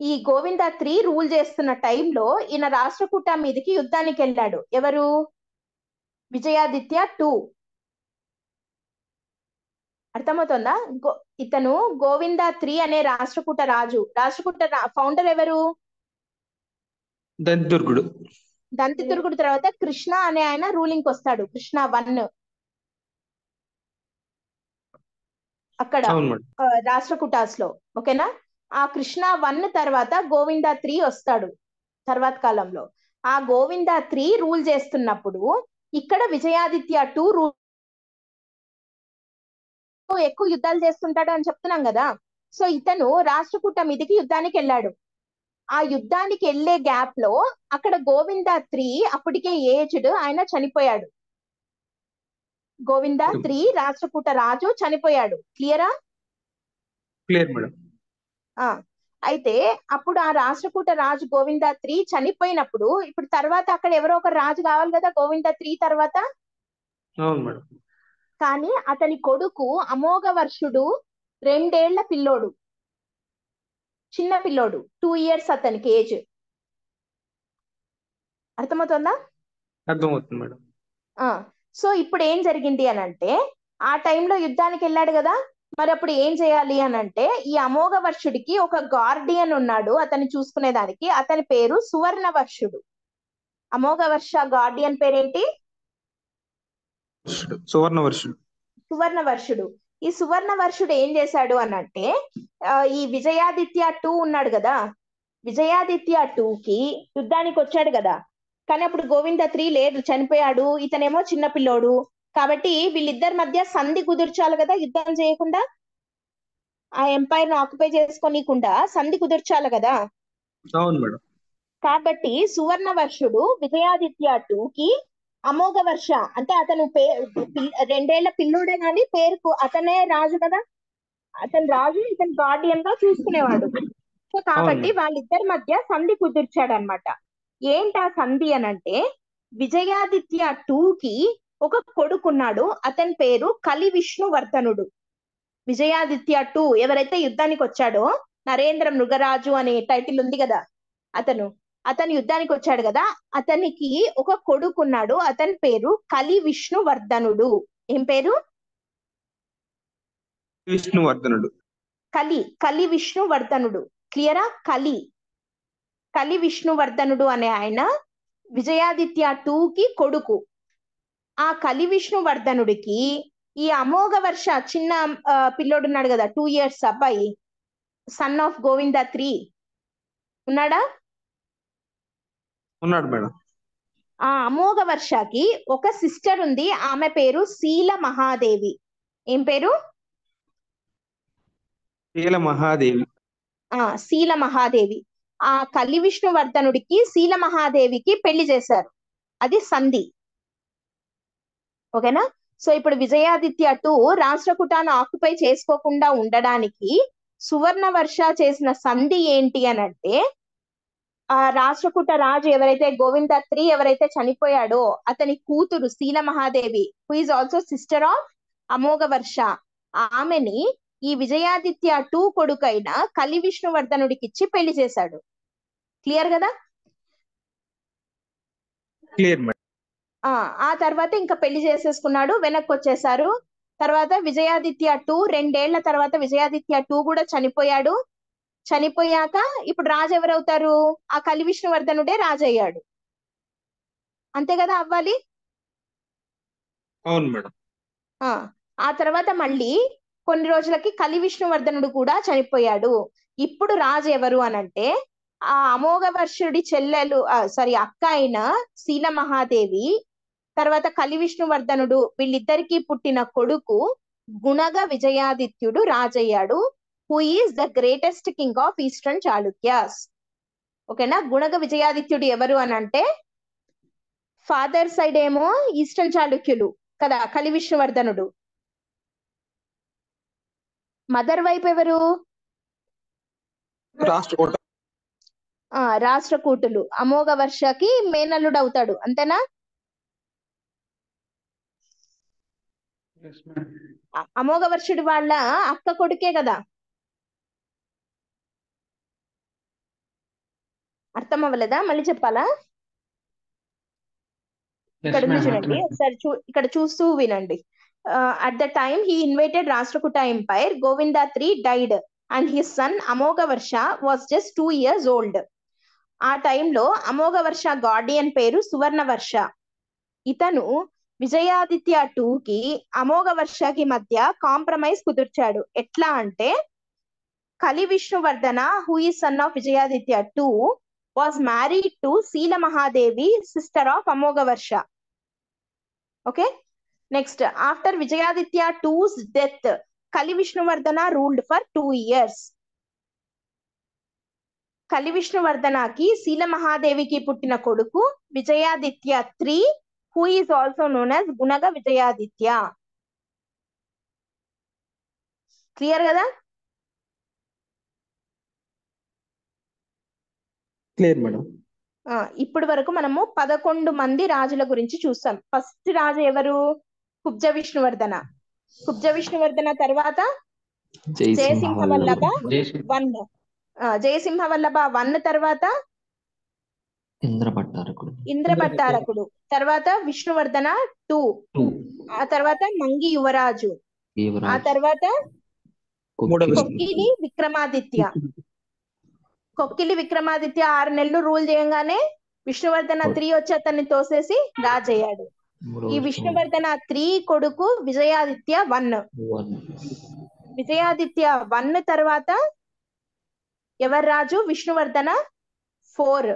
Speaker 1: ఈ గోవింద 3 రూల్ చేస్తున్న టైంలో ఈయన రాష్ట్రకూట మీదకి యుద్ధానికి వెళ్ళాడు. ఎవరు? విజయాదిత్య 2. అర్థమవుతుందా? ఇతను గోవింద 3 అనే రాష్ట్రకూట రాజు. రాష్ట్రకూట ఫౌండర్ ఎవరు? దంతిదుర్గుడు తర్వాత కృష్ణ అనే ఆయన రూలింగ్ వస్తాడు. కృష్ణ 1 అక్కడ రాష్ట్రకూటాస్ లో. ఓకేనా? ఆ కృష్ణ 1 తర్వాత గోవింద 3 వస్తాడు తర్వాత కాలంలో. ఆ గోవింద 3 రూల్ చేస్తున్నప్పుడు ఇక్కడ విజయాదిత్య 2 రూల్ ఎక్కువ యుద్ధాలు చేస్తుంటాడు అని చెప్తున్నాం కదా. సో ఇతను రాష్ట్రకూట మీదకి యుద్ధానికి వెళ్ళాడు. ఆ యుద్ధానికి వెళ్లే గ్యాప్ లో అక్కడ గోవింద 3 అప్పటికే ఏజ్డ్, ఆయన చనిపోయాడు. గోవింద 3 రాష్ట్రకూట రాజు చనిపోయాడు. క్లియరా?
Speaker 3: Clear madam.
Speaker 1: ఆ అయితే అప్పుడు ఆ రాష్ట్రకూట రాజు గోవింద 3 చనిపోయినప్పుడు ఇప్పుడు తర్వాత అక్కడ ఎవరో ఒక రాజు కావాలి కదా గోవింద 3 తర్వాత.
Speaker 3: అవును మేడం.
Speaker 1: కానీ అతని కొడుకు అమోఘ వర్షుడు 2 ఏళ్ల పిల్లోడు, చిన్న పిల్లోడు, 2 years అతనికి ఏజ్. అర్థమవుతుందా?
Speaker 3: అర్థమవుతుంది మేడం.
Speaker 1: సో ఇప్పుడు ఏం జరిగింది అని అంటే ఆ టైంలో యుద్ధానికి వెళ్ళాడు కదా, మరి అప్పుడు ఏం చేయాలి అని అంటే ఈ అమోఘ వర్షుడికి ఒక గార్డియన్ ఉన్నాడు అతన్ని చూసుకునేదానికి, అతని పేరు సువర్ణ వర్షుడు. అమోఘ వర్ష గార్డియన్ పేరేంటి?
Speaker 3: సువర్ణ వర్షుడు.
Speaker 1: సువర్ణ వర్షుడు. ఈ సువర్ణ వర్షుడు ఏం చేశాడు అని అంటే ఈ విజయాదిత్య 2 ఉన్నాడు కదా, విజయాదిత్య 2కి యుద్ధానికి వచ్చాడు కదా, కానీ అప్పుడు గోవింద 3 లేదు, చనిపోయాడు. ఇతనేమో చిన్న పిల్లోడు కాబట్టి వీళ్ళిద్దరి మధ్య సంధి కుదుర్చాలి కదా, యుద్ధం చేయకుండా ఆ ఎంపైర్ ను ఆక్యుపై చేసుకోనీకుండా సంధి కుదుర్చాలి కదా.
Speaker 3: అవును మేడం.
Speaker 1: కాబట్టి సువర్ణ వర్షుడు విజయాదిత్య 2కి అమోఘ వర్ష అంటే అతను 2 ఏళ్ల పిల్లుడే కానీ పేరుకు అతనే రాజు కదా, అతను రాజు, ఇతను గార్డియన్ గా చూసుకునేవాడు. సో కాబట్టి వాళ్ళిద్దరి మధ్య సంధి కుదిర్చాడు అనమాట. ఏంటా సంధి అనంటే విజయాదిత్య 2కి ఒక కొడుకున్నాడు, అతని పేరు కలి విష్ణువర్ధనుడు. విజయాదిత్య 2 ఎవరైతే యుద్ధానికి వచ్చాడో, నరేంద్ర మృగరాజు అనే టైటిల్ ఉంది కదా, అతను యుద్ధానికి వచ్చాడు కదా, అతనికి ఒక కొడుకున్నాడు, అతని పేరు కలి విష్ణువర్ధనుడు. ఏం పేరు?
Speaker 3: విష్ణువర్ధనుడు.
Speaker 1: కలి విష్ణువర్ధనుడు. క్లియరా? కలి విష్ణువర్ధనుడు అనే ఆయన విజయాదిత్య 2కి కొడుకు. ఆ కలి విష్ణువర్ధనుడికి ఈ అమోఘ వర్ష చిన్న పిల్లోడున్నాడు కదా, 2 years అబ్బాయి, సన్ ఆఫ్ గోవింద 3 ఉన్నాడా?
Speaker 3: ఉన్నాడు మేడం.
Speaker 1: ఆ అమోఘ వర్షకి ఒక సిస్టర్ ఉంది, ఆమె పేరు శీల మహాదేవి. ఏం పేరు?
Speaker 3: శీల మహాదేవి.
Speaker 1: శీల మహాదేవి. ఆ కలి విష్ణువర్ధనుడికి శీల మహాదేవికి పెళ్లి చేశారు, అది సంధి. ఓకేనా? సో ఇప్పుడు విజయాదిత్య 2 రాష్ట్రకూటాన్ని ఆక్యుపై చేసుకోకుండా ఉండడానికి సువర్ణ వర్ష చేసిన సంధి ఏంటి అని అంటే ఆ రాష్ట్రకూట రాజు ఎవరైతే గోవింద 3 ఎవరైతే చనిపోయాడో అతని కూతురు Sheela Mahadevi, who is also sister of Amoghavarsha, ఆమెని ఈ విజయాదిత్య 2 కొడుకైన కలి విష్ణువర్ధనుడికి ఇచ్చి పెళ్లి చేశాడు. క్లియర్ కదా?
Speaker 3: Clear madam.
Speaker 1: ఆ తర్వాత ఇంకా పెళ్లి చేసేసుకున్నాడు, వెనక్కి వచ్చేసారు. తర్వాత విజయాదిత్య 2 2 ఏళ్ల తర్వాత విజయాదిత్య 2 కూడా చనిపోయాడు. చనిపోయాక ఇప్పుడు రాజు ఎవరవుతారు? ఆ కలి విష్ణువర్ధనుడే రాజు అయ్యాడు. అంతే కదా అవ్వాలి?
Speaker 3: అవును మేడం.
Speaker 1: ఆ తర్వాత మళ్ళీ కొన్ని రోజులకి కలి విష్ణువర్ధనుడు కూడా చనిపోయాడు. ఇప్పుడు రాజు ఎవరు అనంటే ఆ అమోఘ వర్షుడి చెల్లెలు అక్క అయిన శీల మహాదేవి, తర్వాత కలి విష్ణువర్ధనుడు, వీళ్ళిద్దరికి పుట్టిన కొడుకు గుణగ విజయాదిత్యుడు రాజయ్యాడు, who is the greatest king of eastern Chalukyas. ఓకేనా? గుణగ విజయాదిత్యుడు ఎవరు అనంటే ఫాదర్ సైడ్ ఏమో ఈస్టర్న్ చాళుక్యులు కదా, కలి విష్ణువర్ధనుడు. మదర్ వైపు ఎవరు?
Speaker 3: రాష్ట్రకూట.
Speaker 1: రాష్ట్రకూటులు. అమోఘ వర్షకి మేనల్లుడు అవుతాడు, అంతేనా? అమోఘ వర్షుడు వాళ్ళ అక్క కొడుకే కదా. అర్థం అవ్వలేదా? మళ్ళీ చెప్పాలా? ఇక్కడ ఉంది చూడండి ఒకసారి, ఇక్కడ చూస్తూ వినండి. At the time he invited Rashtrakuta empire, Govinda 3 died and his son Amogha Varsha was just 2 years old. ఆ టైంలో అమోఘ వర్ష గార్డియన్ పేరు సువర్ణ వర్ష. ఇతను విజయాదిత్య 2కి అమోఘ వర్షకి మధ్య కాంప్రమైజ్ కుదుర్చాడు. ఎట్లా అంటే Kali Vishnuvardhana, who is son of Vijayaditya 2, was married to Sila Mahadevi, sister of Amogha Varsha. Okay? Next, after Vijayaditya 2's death, Kali Vishnuvardhana ruled for 2 years. కలి విష్ణువర్ధనకి శీల మహాదేవికి పుట్టిన కొడుకు Vijayaditya 3, who is also known as Gunaga Vijayaditya. Clear కదా?
Speaker 3: Clear madam.
Speaker 1: ఇప్పటి వరకు మనము 11 మంది రాజుల గురించి చూస్తాం. ఫస్ట్ రాజు ఎవరు? కుబ్జ విష్ణువర్ధన. కుబ్జ విష్ణువర్ధన తర్వాత జయసింహవల్లభ
Speaker 4: జయసింహ
Speaker 1: 1. జయసింహవల్లభ 1 తర్వాత ఇంద్రభట్టారకుడు తర్వాత విష్ణువర్ధన 2. ఆ తర్వాత మంగి యువరాజు. ఆ తర్వాత కొక్కిలి విక్రమాదిత్య. కొక్కిలి విక్రమాదిత్య 6 నెలలు రూల్ చేయంగానే విష్ణువర్ధన 3 వచ్చి అతన్ని తోసేసి రాజయ్యాడు. ఈ విష్ణువర్ధన 3 కొడుకు విజయాదిత్య 1. విజయాదిత్య 1 తర్వాత ఎవరు రాజు? విష్ణువర్ధన 4.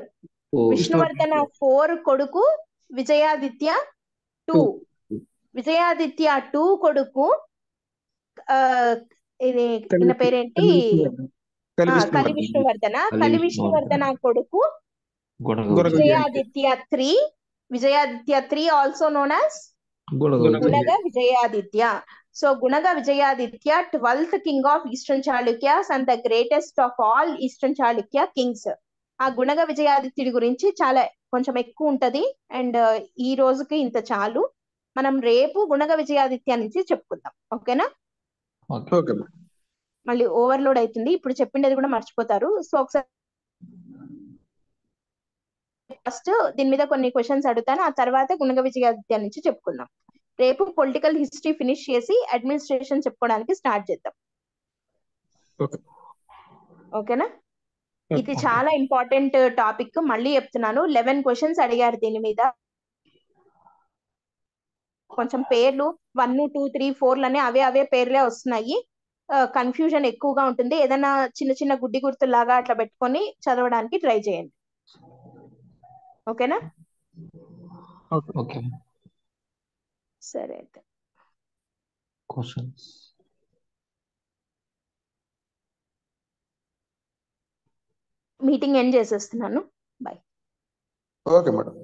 Speaker 1: విష్ణువర్ధన 4 కొడుకు విజయాదిత్య 2. విజయాదిత్య 2 కొడుకు ఇది ఈయన పేరేంటి? కలి విష్ణువర్ధన. కలి విష్ణువర్ధన కొడుకు Vijayaditya 3. Vijayaditya 3 also known as Gunaga Vijayaditya. So Gunaga Vijayaditya 12th king of Eastern Chalukyas and the greatest of all Eastern Chalukya kings. ఆ గుణగ విజయాదిత్యుడి గురించి చాలా కొంచెం ఎక్కువ ఉంటది. అండ్ ఈ రోజుకి ఇంత చాలు. మనం రేపు గుణగ విజయాదిత్య నుంచి చెప్పుకుందాం. ఓకేనా? మళ్ళీ ఓవర్లోడ్ అవుతుంది. ఇప్పుడు చెప్పిండేది కూడా మర్చిపోతారు. సో ఒకసారి ఫస్ట్ దీని మీద కొన్ని క్వశ్చన్స్ అడుగుతాను. ఆ తర్వాత గుణగ విజయాదిత్య నుంచి చెప్పుకుందాం. రేపు పొలిటికల్ హిస్టరీ ఫినిష్ చేసి అడ్మినిస్ట్రేషన్ చెప్పుకోవడానికి స్టార్ట్ చేద్దాం. ఓకేనా? ఇది చాలా ఇంపార్టెంట్ టాపిక్. మళ్ళీ చెప్తున్నాను, 11 క్వశ్చన్స్ అడిగారు దీని మీద. కొంచెం పేర్లు 1, 2, 3, 4 అనే అవే పేర్లే వస్తున్నాయి. కన్ఫ్యూజన్ ఎక్కువగా ఉంటుంది. ఏదైనా చిన్న చిన్న గుడ్డి గుర్తులాగా అట్లా పెట్టుకొని చదవడానికి ట్రై చేయండి. ఓకేనా?
Speaker 2: ఓకే.
Speaker 1: సరే అయితే
Speaker 2: క్వశ్చన్స్
Speaker 1: మీటింగ్ ఎండ్ చేసేస్తున్నాను. బాయ్.
Speaker 3: Okay madam.